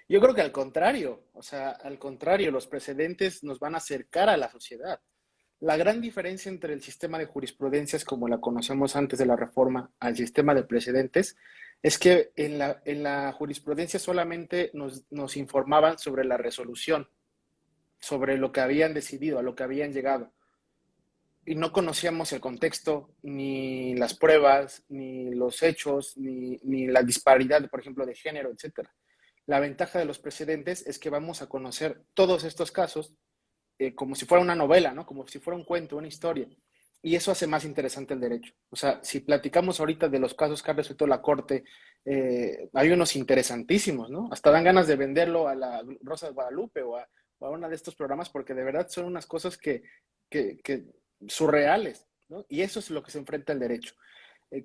Yo creo que al contrario, o sea, al contrario, los precedentes nos van a acercar a la sociedad. La gran diferencia entre el sistema de jurisprudencias como la conocemos antes de la reforma al sistema de precedentes es que en la jurisprudencia solamente nos informaban sobre la resolución, sobre lo que habían decidido, a lo que habían llegado. Y no conocíamos el contexto, ni las pruebas, ni los hechos, ni la disparidad, por ejemplo, de género, etcétera. La ventaja de los precedentes es que vamos a conocer todos estos casos como si fuera una novela, ¿no? Como si fuera un cuento, una historia. Y eso hace más interesante el derecho. O sea, si platicamos ahorita de los casos que ha resuelto la Corte, hay unos interesantísimos, ¿no? Hasta dan ganas de venderlo a la Rosa de Guadalupe o a una de estos programas porque de verdad son unas cosas que surreales, ¿no? Y eso es lo que se enfrenta el derecho.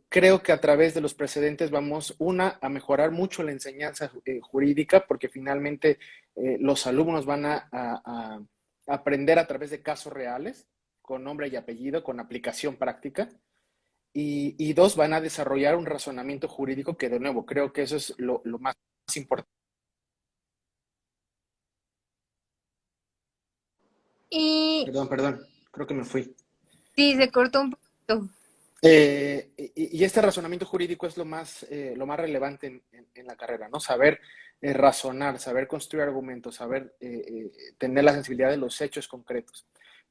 Creo que a través de los precedentes vamos, a mejorar mucho la enseñanza jurídica, porque finalmente los alumnos van a aprender a través de casos reales, con nombre y apellido, con aplicación práctica, y dos, van a desarrollar un razonamiento jurídico que, de nuevo, creo que eso es lo más importante. Y Perdón, creo que me fui. sí, se cortó un poquito. Y este razonamiento jurídico es lo más relevante en la carrera, ¿no? Saber razonar, saber construir argumentos, saber tener la sensibilidad de los hechos concretos.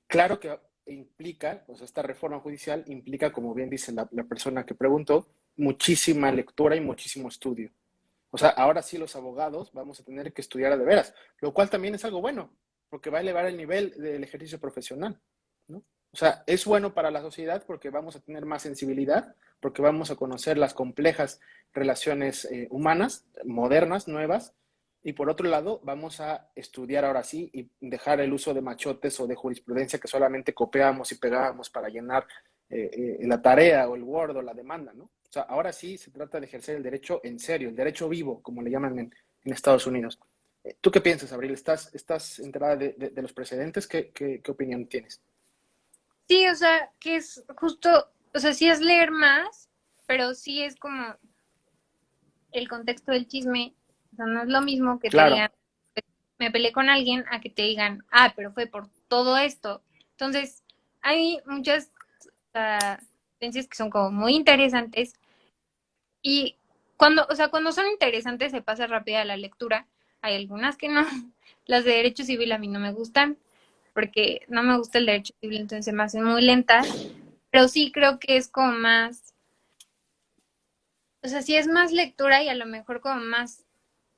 Claro que implica, pues esta reforma judicial implica, como bien dice la persona que preguntó, muchísima lectura y muchísimo estudio. O sea, ahora sí los abogados vamos a tener que estudiar a de veras, lo cual también es algo bueno, porque va a elevar el nivel del ejercicio profesional, ¿no? O sea, es bueno para la sociedad porque vamos a tener más sensibilidad, porque vamos a conocer las complejas relaciones humanas, modernas, nuevas, y por otro lado, vamos a estudiar ahora sí y dejar el uso de machotes o de jurisprudencia que solamente copiábamos y pegábamos para llenar la tarea o el Word o la demanda, ¿no? O sea, ahora sí se trata de ejercer el derecho en serio, el derecho vivo, como le llaman en Estados Unidos. ¿Tú qué piensas, Abril? ¿Estás enterada de los precedentes? ¿Qué opinión tienes? Sí, o sea, que es justo, o sea, sí es leer más, pero sí es como el contexto del chisme. O sea, no es lo mismo que te Claro, digan, me peleé con alguien, a que te digan, ah, pero fue por todo esto. Entonces, hay muchas sentencias que son como muy interesantes y cuando, o sea, cuando son interesantes se pasa rápida la lectura. Hay algunas que no. Las de derecho civil a mí no me gustan porque no me gusta el derecho civil, entonces se me hacen muy lentas. Pero sí creo que es como más, o sea, sí es más lectura y a lo mejor como más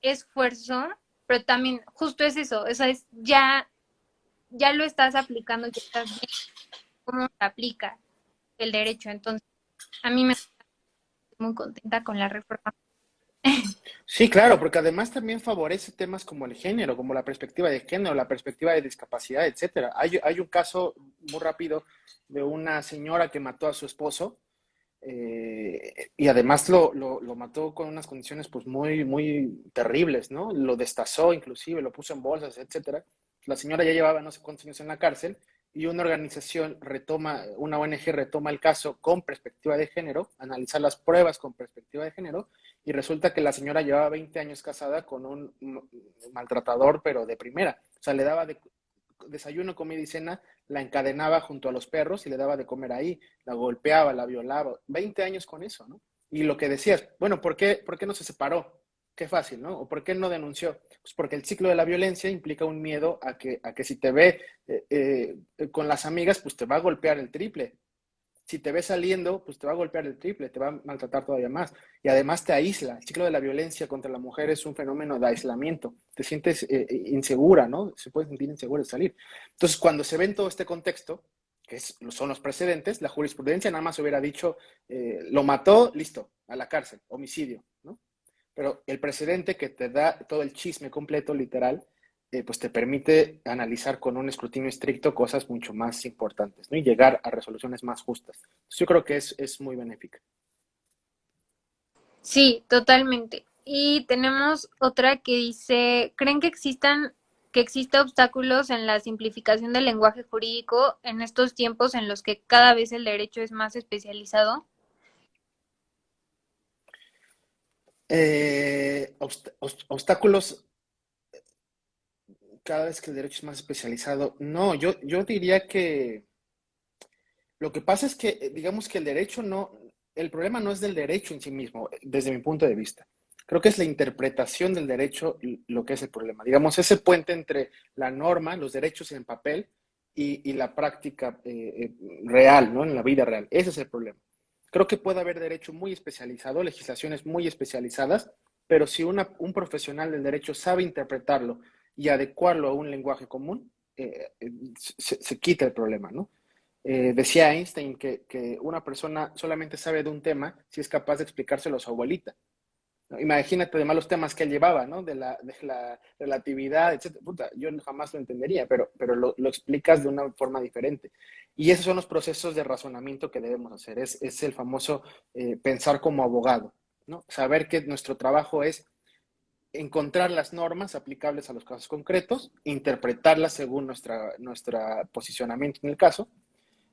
esfuerzo, pero también justo es eso, o sea, es ya lo estás aplicando, ya estás viendo cómo se aplica el derecho. Entonces, a mí me estoy muy contenta con la reforma. sí, claro, porque además también favorece temas como el género, como la perspectiva de género, la perspectiva de discapacidad, etcétera. Hay un caso muy rápido de una señora que mató a su esposo y además lo mató con unas condiciones pues muy terribles, ¿no? Lo destazó inclusive, lo puso en bolsas, etcétera. La señora ya llevaba no sé cuántos años en la cárcel y una organización retoma, una ONG retoma el caso con perspectiva de género, analizar las pruebas con perspectiva de género y resulta que la señora llevaba 20 años casada con un maltratador, pero de primera. O sea, le daba desayuno, comida y cena, la encadenaba junto a los perros y le daba de comer ahí, la golpeaba, la violaba. 20 años con eso, ¿no? Y lo que decías, bueno, ¿por qué no se separó? Qué fácil, ¿no? ¿O por qué no denunció? Pues porque el ciclo de la violencia implica un miedo a que si te ve con las amigas, pues te va a golpear el triple. Si te ves saliendo, pues te va a golpear el triple, te va a maltratar todavía más. Y además te aísla. El ciclo de la violencia contra la mujer es un fenómeno de aislamiento. Te sientes insegura, ¿no? Se puede sentir insegura de salir. Entonces, cuando se ve en todo este contexto, son los precedentes, la jurisprudencia nada más hubiera dicho, lo mató, listo, a la cárcel, homicidio, ¿no? Pero el precedente que te da todo el chisme completo, literal, pues te permite analizar con un escrutinio estricto cosas mucho más importantes, ¿no? Y llegar a resoluciones más justas. Entonces, yo creo que es muy benéfica. Sí, totalmente. Y tenemos otra que dice, ¿creen que exista obstáculos en la simplificación del lenguaje jurídico en estos tiempos en los que cada vez el derecho es más especializado? Obstáculos cada vez que el derecho es más especializado. No, yo diría que lo que pasa es que, digamos que el derecho no, el problema no es del derecho en sí mismo, desde mi punto de vista. Creo que es la interpretación del derecho lo que es el problema. Digamos, ese puente entre la norma, los derechos en papel y la práctica real, ¿no? En la vida real. Ese es el problema. Creo que puede haber derecho muy especializado, legislaciones muy especializadas, pero si un profesional del derecho sabe interpretarlo y adecuarlo a un lenguaje común, se quita el problema, ¿no? Decía Einstein que una persona solamente sabe de un tema si es capaz de explicárselo a su abuelita, ¿no? Imagínate además los temas que él llevaba, ¿no? De la relatividad, etcétera. Puta, yo jamás lo entendería, pero lo explicas de una forma diferente. Y esos son los procesos de razonamiento que debemos hacer. Es el famoso pensar como abogado, ¿no? Saber que nuestro trabajo es encontrar las normas aplicables a los casos concretos, interpretarlas según nuestra posicionamiento en el caso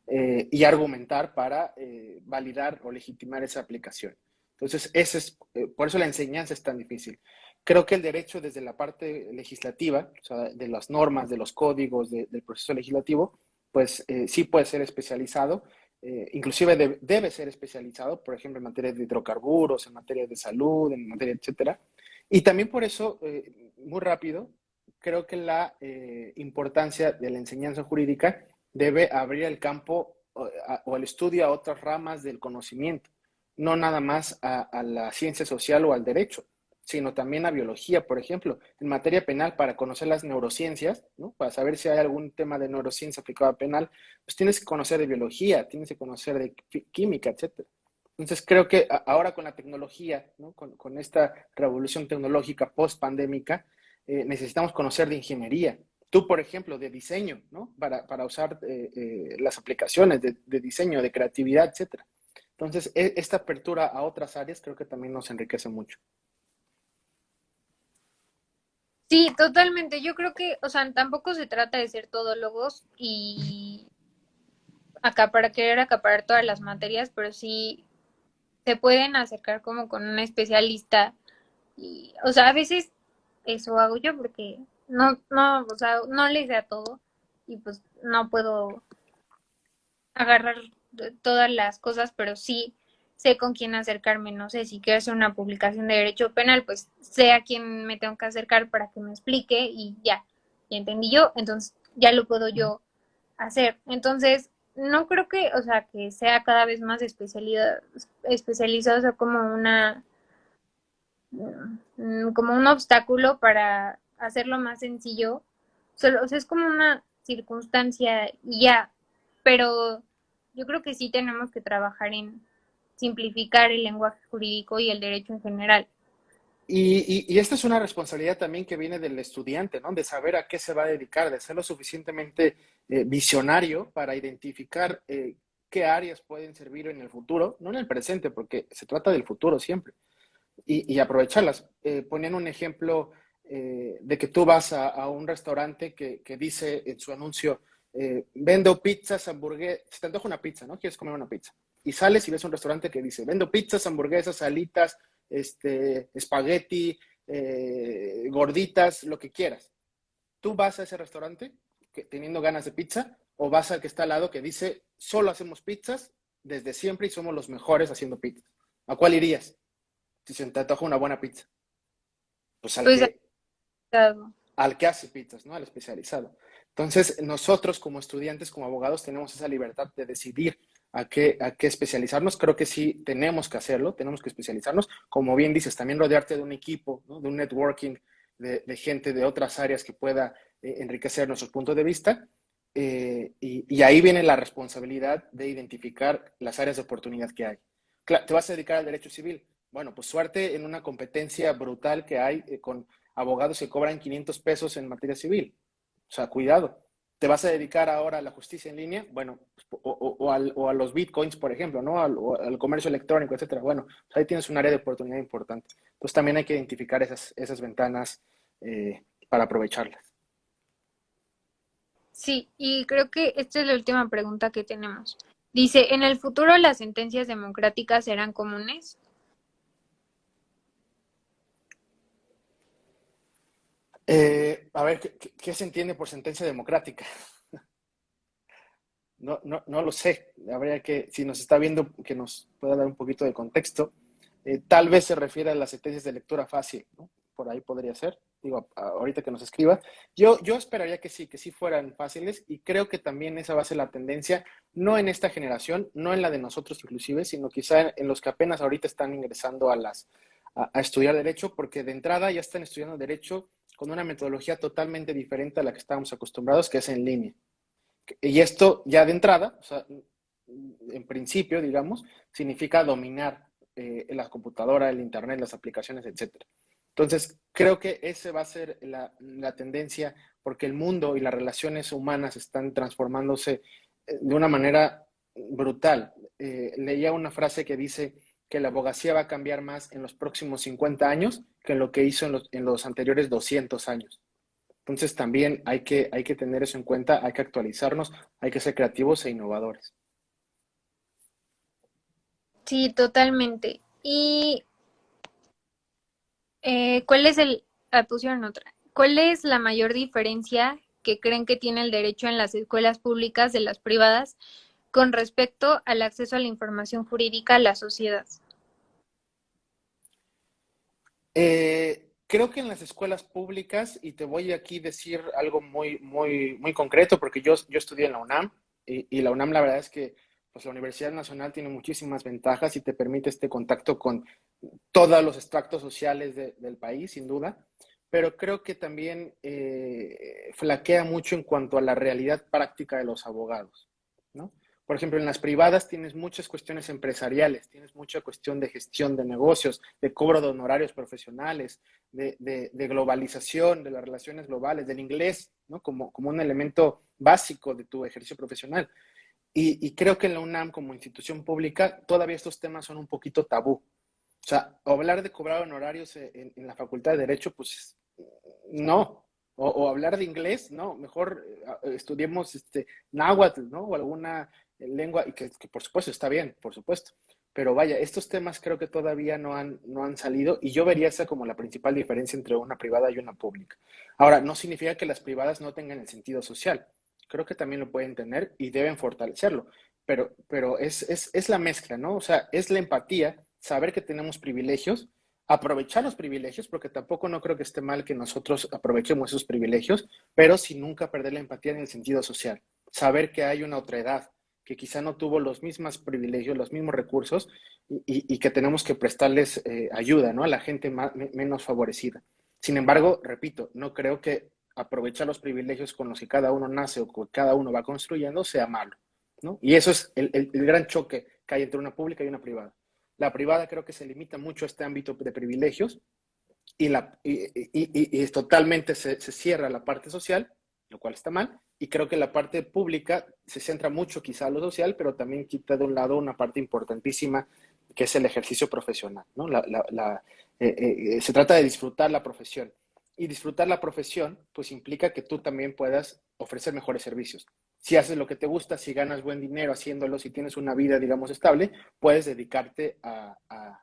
y argumentar para validar o legitimar esa aplicación. Entonces, por eso la enseñanza es tan difícil. Creo que el derecho desde la parte legislativa, o sea, de las normas, de los códigos, del proceso legislativo, pues sí puede ser especializado, inclusive debe ser especializado, por ejemplo, en materia de hidrocarburos, en materia de salud, en materia, etcétera. Y también por eso, muy rápido, creo que la importancia de la enseñanza jurídica debe abrir el campo o el estudio a otras ramas del conocimiento, no nada más a la ciencia social o al derecho, sino también a biología, por ejemplo, en materia penal, para conocer las neurociencias, ¿no? Para saber si hay algún tema de neurociencia aplicado a penal, pues tienes que conocer de biología, tienes que conocer de química, etcétera. Entonces creo que ahora con la tecnología, ¿no? Con esta revolución tecnológica post-pandémica, necesitamos conocer de ingeniería, tú, por ejemplo, de diseño, ¿no? Para usar las aplicaciones de diseño, de creatividad, etcétera. Entonces, esta apertura a otras áreas creo que también nos enriquece mucho. Sí, totalmente. Yo creo que, o sea, tampoco se trata de ser todólogos y acá para querer acaparar todas las materias, pero sí se pueden acercar como con un especialista y, o sea, a veces eso hago yo porque o sea, no les sé a todo y pues no puedo agarrar todas las cosas, pero sí sé con quién acercarme. No sé, si quiero hacer una publicación de derecho penal, pues sé a quién me tengo que acercar para que me explique y ya entendí yo, entonces ya lo puedo yo hacer. Entonces, no creo que, o sea, que sea cada vez más especializado, o sea, como un obstáculo para hacerlo más sencillo. Solo, o sea, es como una circunstancia y ya, pero yo creo que sí tenemos que trabajar en simplificar el lenguaje jurídico y el derecho en general. Y esta es una responsabilidad también que viene del estudiante, ¿no? De saber a qué se va a dedicar, de ser lo suficientemente visionario para identificar qué áreas pueden servir en el futuro, no en el presente, porque se trata del futuro siempre, y aprovecharlas. Ponían un ejemplo de que tú vas a un restaurante que dice en su anuncio, vendo pizzas, hamburguesas, se te antoja una pizza, ¿no? Quieres comer una pizza. Y sales y ves un restaurante que dice, vendo pizzas, hamburguesas, alitas, espagueti, gorditas, lo que quieras. ¿Tú vas a ese restaurante teniendo ganas de pizza o vas al que está al lado que dice, solo hacemos pizzas desde siempre y somos los mejores haciendo pizzas? ¿A cuál irías? Si se te antoja una buena pizza, pues Pues, al que hace pizzas, ¿no? Al especializado. Entonces, nosotros como estudiantes, como abogados, tenemos esa libertad de decidir a qué especializarnos. Creo que sí tenemos que hacerlo, tenemos que especializarnos. Como bien dices, también rodearte de un equipo, ¿no? De un networking, de gente de otras áreas que pueda enriquecer nuestros puntos de vista. Y ahí viene la responsabilidad de identificar las áreas de oportunidad que hay. Claro, ¿te vas a dedicar al derecho civil? Bueno, pues suerte en una competencia brutal que hay con abogados que cobran 500 pesos en materia civil. O sea, cuidado. ¿Te vas a dedicar ahora a la justicia en línea? Bueno, o a los bitcoins, por ejemplo, ¿no? Al comercio electrónico, etcétera. Bueno, pues ahí tienes un área de oportunidad importante. Entonces también hay que identificar esas ventanas para aprovecharlas. sí, y creo que esta es la última pregunta que tenemos. Dice, ¿en el futuro las sentencias democráticas serán comunes? A ver, ¿qué se entiende por sentencia democrática? No lo sé. Habría que, si nos está viendo, que nos pueda dar un poquito de contexto. Tal vez se refiere a las sentencias de lectura fácil, ¿no? Por ahí podría ser. Digo, ahorita que nos escriba. Yo esperaría que sí fueran fáciles y creo que también esa va a ser la tendencia, no en esta generación, no en la de nosotros inclusive, sino quizá en los que apenas ahorita están ingresando a estudiar derecho, porque de entrada ya están estudiando derecho con una metodología totalmente diferente a la que estábamos acostumbrados, que es en línea. Y esto ya de entrada, o sea, en principio, digamos, significa dominar la computadora, el internet, las aplicaciones, etcétera. Entonces, creo que esa va a ser la tendencia porque el mundo y las relaciones humanas están transformándose de una manera brutal. Leía una frase que dice que la abogacía va a cambiar más en los próximos 50 años que en lo que hizo en los anteriores 200 años. Entonces también hay que tener eso en cuenta, hay que actualizarnos, hay que ser creativos e innovadores. Sí, totalmente. Y ¿cuál es pusieron otra. ¿Cuál es la mayor diferencia que creen que tiene el derecho en las escuelas públicas de las privadas con respecto al acceso a la información jurídica a la sociedad? Creo que en las escuelas públicas, y te voy aquí a decir algo muy, muy, muy concreto, porque yo estudié en la UNAM, y la UNAM la verdad es que pues, la Universidad Nacional tiene muchísimas ventajas y te permite este contacto con todos los extractos sociales del país, sin duda, pero creo que también flaquea mucho en cuanto a la realidad práctica de los abogados, ¿no? Por ejemplo, en las privadas tienes muchas cuestiones empresariales, tienes mucha cuestión de gestión de negocios, de cobro de honorarios profesionales, de globalización, de las relaciones globales, del inglés, ¿no? Como un elemento básico de tu ejercicio profesional. Y creo que en la UNAM, como institución pública, todavía estos temas son un poquito tabú. O sea, hablar de cobrar honorarios en la Facultad de Derecho, pues no. O hablar de inglés, no. Mejor estudiemos náhuatl, ¿no? O alguna lengua, y que por supuesto está bien, por supuesto. Pero vaya, estos temas creo que todavía no han salido y yo vería esa como la principal diferencia entre una privada y una pública. Ahora, no significa que las privadas no tengan el sentido social. Creo que también lo pueden tener y deben fortalecerlo. Pero es la mezcla, ¿no? O sea, es la empatía, saber que tenemos privilegios, aprovechar los privilegios, porque tampoco no creo que esté mal que nosotros aprovechemos esos privilegios, pero sin nunca perder la empatía en el sentido social. Saber que hay una otra edad, que quizá no tuvo los mismos privilegios, los mismos recursos, y que tenemos que prestarles ayuda, ¿no? A la gente menos favorecida. Sin embargo, repito, no creo que aprovechar los privilegios con los que cada uno nace o que cada uno va construyendo sea malo, ¿no? Y eso es el gran choque que hay entre una pública y una privada. La privada creo que se limita mucho a este ámbito de privilegios y es totalmente se cierra la parte social, lo cual está mal, y creo que la parte pública se centra mucho quizá a lo social, pero también quita de un lado una parte importantísima que es el ejercicio profesional, ¿no? Se trata de disfrutar la profesión. Y disfrutar la profesión, pues implica que tú también puedas ofrecer mejores servicios. Si haces lo que te gusta, si ganas buen dinero haciéndolo, si tienes una vida, digamos, estable, puedes dedicarte a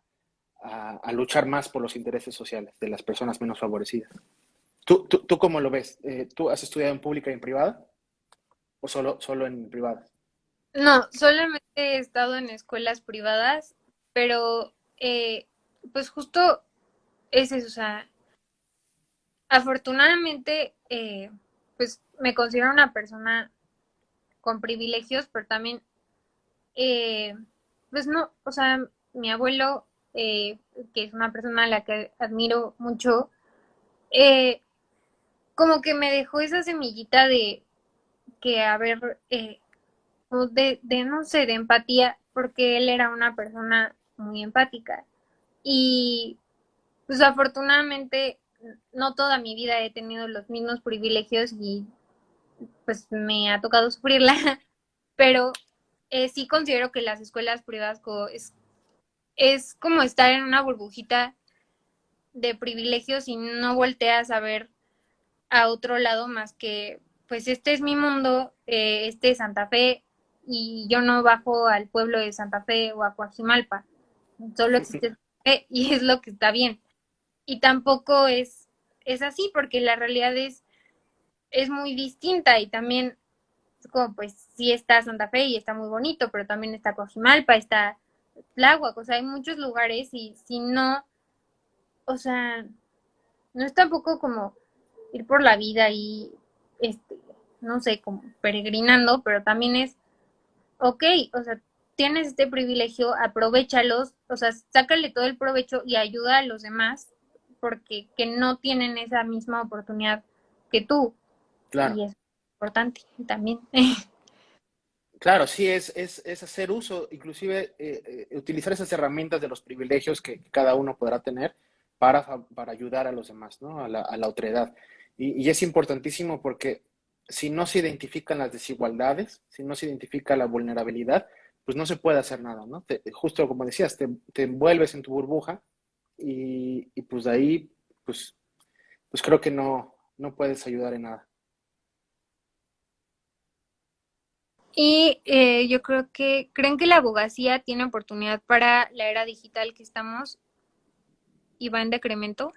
luchar más por los intereses sociales de las personas menos favorecidas. ¿Tú cómo lo ves? ¿Tú has estudiado en pública y en privada? ¿O solo en privada? No, solamente he estado en escuelas privadas, pero pues justo es eso, o sea, afortunadamente pues me considero una persona con privilegios, pero también pues no, o sea, mi abuelo, que es una persona a la que admiro mucho, eh, como que me dejó esa semillita de que, a ver, no sé, de empatía, porque él era una persona muy empática. Y pues afortunadamente no toda mi vida he tenido los mismos privilegios y pues me ha tocado sufrirla, pero sí considero que las escuelas privadas es como estar en una burbujita de privilegios y no volteas a ver a otro lado más que, pues este es mi mundo, este es Santa Fe y yo no bajo al pueblo de Santa Fe o a Coajimalpa, solo existe Santa Fe y es lo que está bien. Y tampoco es así porque la realidad es muy distinta y también como pues sí está Santa Fe y está muy bonito, pero también está Coajimalpa, está Tláhuac, o sea, hay muchos lugares y si no, o sea, no es tampoco como ir por la vida y, este, no sé, como peregrinando, pero también es, ok, o sea, tienes este privilegio, aprovechalos, o sea, sácale todo el provecho y ayuda a los demás, porque que no tienen esa misma oportunidad que tú, Claro, y es importante también. claro, sí, es hacer uso, inclusive utilizar esas herramientas de los privilegios que cada uno podrá tener para ayudar a los demás, ¿no? A la otredad. Y es importantísimo porque si no se identifican las desigualdades, si no se identifica la vulnerabilidad, pues no se puede hacer nada, ¿no? Justo como decías, te envuelves en tu burbuja y pues de ahí, pues, pues creo que no puedes ayudar en nada. Y yo creo que, ¿creen que la abogacía tiene oportunidad para la era digital que estamos y va en decremento?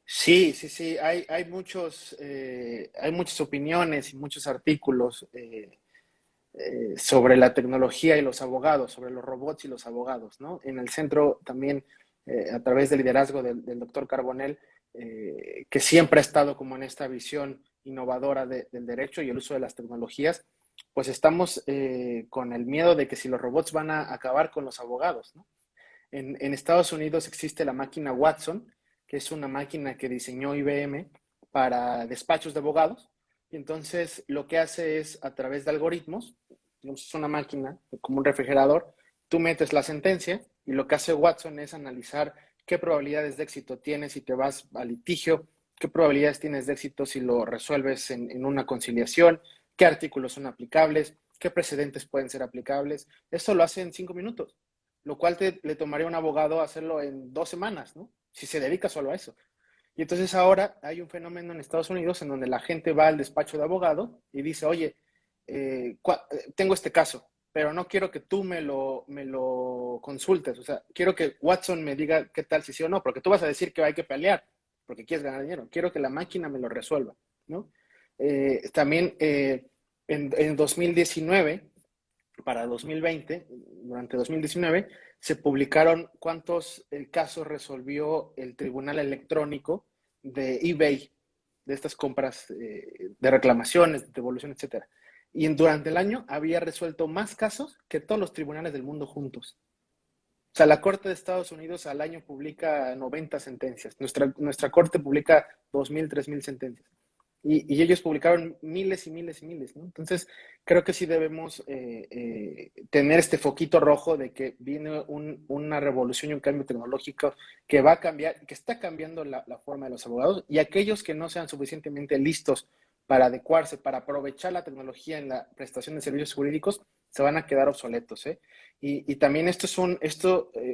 Sí, sí, sí, hay muchas opiniones y muchos artículos sobre la tecnología y los abogados, sobre los robots y los abogados, ¿no? En el centro también, a través del liderazgo del doctor Carbonell, que siempre ha estado como en esta visión innovadora del derecho y el uso de las tecnologías, pues estamos con el miedo de que si los robots van a acabar con los abogados, ¿no? En Estados Unidos existe la máquina Watson, que es una máquina que diseñó IBM para despachos de abogados, Y entonces lo que hace es, a través de algoritmos, digamos, es una máquina como un refrigerador, tú metes la sentencia y lo que hace Watson es analizar qué probabilidades de éxito tienes si te vas a litigio, qué probabilidades tienes de éxito si lo resuelves en una conciliación, qué artículos son aplicables, qué precedentes pueden ser aplicables. Esto lo hace en 5 minutos, lo cual le tomaría a un abogado hacerlo en 2 semanas, ¿no? Si se dedica solo a eso. Y entonces ahora hay un fenómeno en Estados Unidos en donde la gente va al despacho de abogado y dice, oye, tengo este caso, pero no quiero que tú me lo consultes. O sea, quiero que Watson me diga qué tal si sí o no, porque tú vas a decir que hay que pelear porque quieres ganar dinero. Quiero que la máquina me lo resuelva, ¿no? También en 2019, para 2020, durante 2019, se publicaron cuántos casos resolvió el Tribunal Electrónico de eBay, de estas compras de reclamaciones, de devolución, etcétera. Y durante el año había resuelto más casos que todos los tribunales del mundo juntos. O sea, la Corte de Estados Unidos al año publica 90 sentencias. Nuestra Corte publica 2.000, 3.000 sentencias. Y ellos publicaron miles y miles y miles, ¿no? Entonces, creo que sí debemos tener este foquito rojo de que viene una revolución y un cambio tecnológico que va a cambiar, que está cambiando la forma de los abogados, y aquellos que no sean suficientemente listos para adecuarse, para aprovechar la tecnología en la prestación de servicios jurídicos, se van a quedar obsoletos, ¿eh? Y también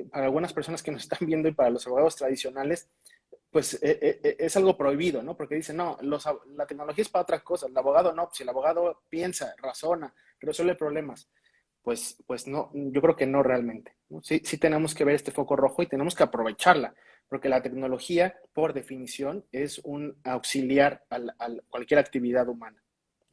para algunas personas que nos están viendo y para los abogados tradicionales, pues es algo prohibido, ¿no? Porque dicen, no, la tecnología es para otras cosas, el abogado no, si el abogado piensa, razona, resuelve problemas, pues no, yo creo que no realmente, ¿no? Sí, sí tenemos que ver este foco rojo y tenemos que aprovecharla, porque la tecnología, por definición, es un auxiliar a cualquier actividad humana.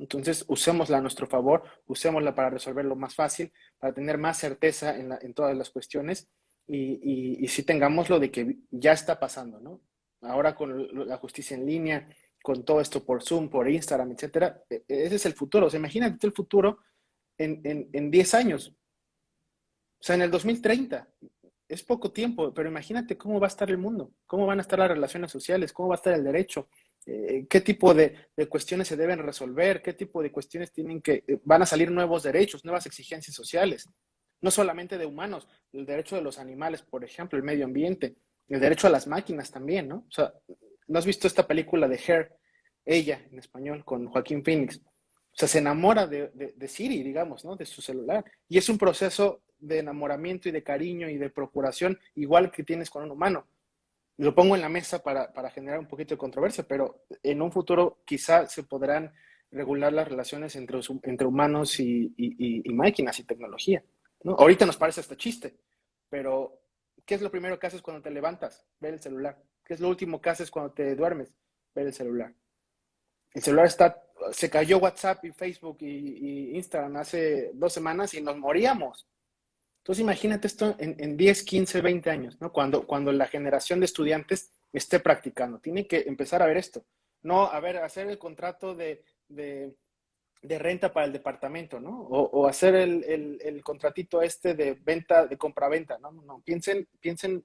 Entonces, usémosla a nuestro favor, usémosla para resolverlo más fácil, para tener más certeza en todas las cuestiones y sí tengámoslo de que ya está pasando, ¿no? Ahora con la justicia en línea, con todo esto por Zoom, por Instagram, etcétera, ese es el futuro. O sea, imagínate el futuro en 10 años, o sea, en el 2030. Es poco tiempo, pero imagínate cómo va a estar el mundo, cómo van a estar las relaciones sociales, cómo va a estar el derecho, qué tipo de cuestiones se deben resolver, qué tipo de cuestiones van a salir nuevos derechos, nuevas exigencias sociales, no solamente de humanos, el derecho de los animales, por ejemplo, el medio ambiente, el derecho a las máquinas también, ¿no? O sea, ¿no has visto esta película de Her, ella en español, con Joaquín Phoenix? O sea, se enamora de Siri, digamos, ¿no? De su celular. Y es un proceso de enamoramiento y de cariño y de procuración igual que tienes con un humano. Lo pongo en la mesa para generar un poquito de controversia, pero en un futuro quizá se podrán regular las relaciones entre humanos y máquinas y tecnología, ¿no? Ahorita nos parece hasta chiste, pero ¿qué es lo primero que haces cuando te levantas? Ver el celular. ¿Qué es lo último que haces cuando te duermes? Ver el celular. El celular se cayó WhatsApp y Facebook y Instagram hace 2 semanas y nos moríamos. Entonces imagínate esto en 10, 15, 20 años, ¿no? Cuando la generación de estudiantes esté practicando. Tiene que empezar a ver esto. No, a ver, hacer el contrato de renta para el departamento, ¿no? O hacer el contratito este de venta, de compra-venta, ¿no? No, piensen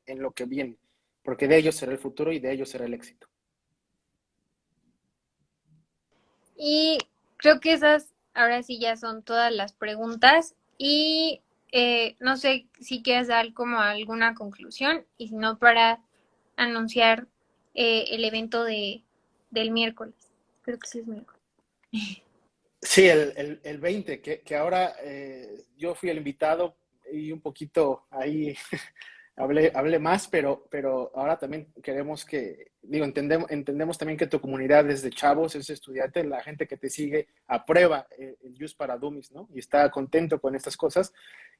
en lo que viene, porque de ellos será el futuro y de ellos será el éxito. Y creo que esas ahora sí ya son todas las preguntas y no sé si quieres dar como alguna conclusión y si no para anunciar el evento del miércoles. Creo que sí es miércoles. Sí, el 20, que ahora yo fui el invitado y un poquito ahí hablé más, pero ahora también queremos entendemos también que tu comunidad desde chavos, es estudiante, la gente que te sigue aprueba el Just para Dummies, ¿no? Y está contento con estas cosas.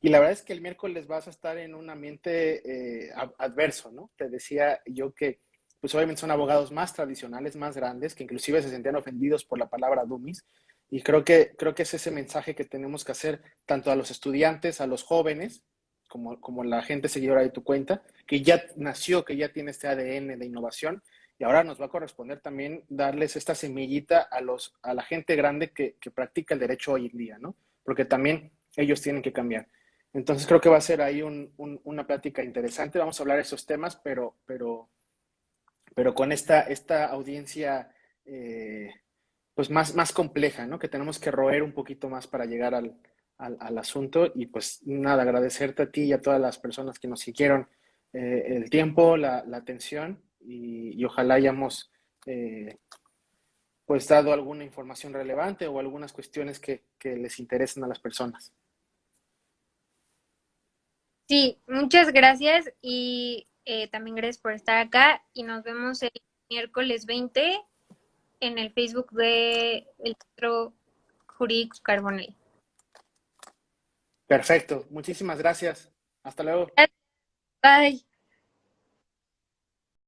Y la verdad es que el miércoles vas a estar en un ambiente adverso, ¿no? Te decía yo que pues obviamente son abogados más tradicionales, más grandes, que inclusive se sentían ofendidos por la palabra Dummies. Y creo que es ese mensaje que tenemos que hacer tanto a los estudiantes, a los jóvenes, como la gente seguidora de tu cuenta, que ya nació, que ya tiene este ADN de innovación, y ahora nos va a corresponder también darles esta semillita a la gente grande que practica el derecho hoy en día, ¿no? Porque también ellos tienen que cambiar. Entonces creo que va a ser ahí una plática interesante. Vamos a hablar de esos temas, pero con esta audiencia eh, pues más compleja, ¿no? Que tenemos que roer un poquito más para llegar al asunto. Y pues nada, agradecerte a ti y a todas las personas que nos siguieron el tiempo, la atención y ojalá hayamos pues dado alguna información relevante o algunas cuestiones que les interesen a las personas. Sí, muchas gracias y también gracias por estar acá y nos vemos el miércoles 20 en el Facebook de el Centro Jurídico Carbonell. Perfecto, muchísimas gracias. Hasta luego. Bye.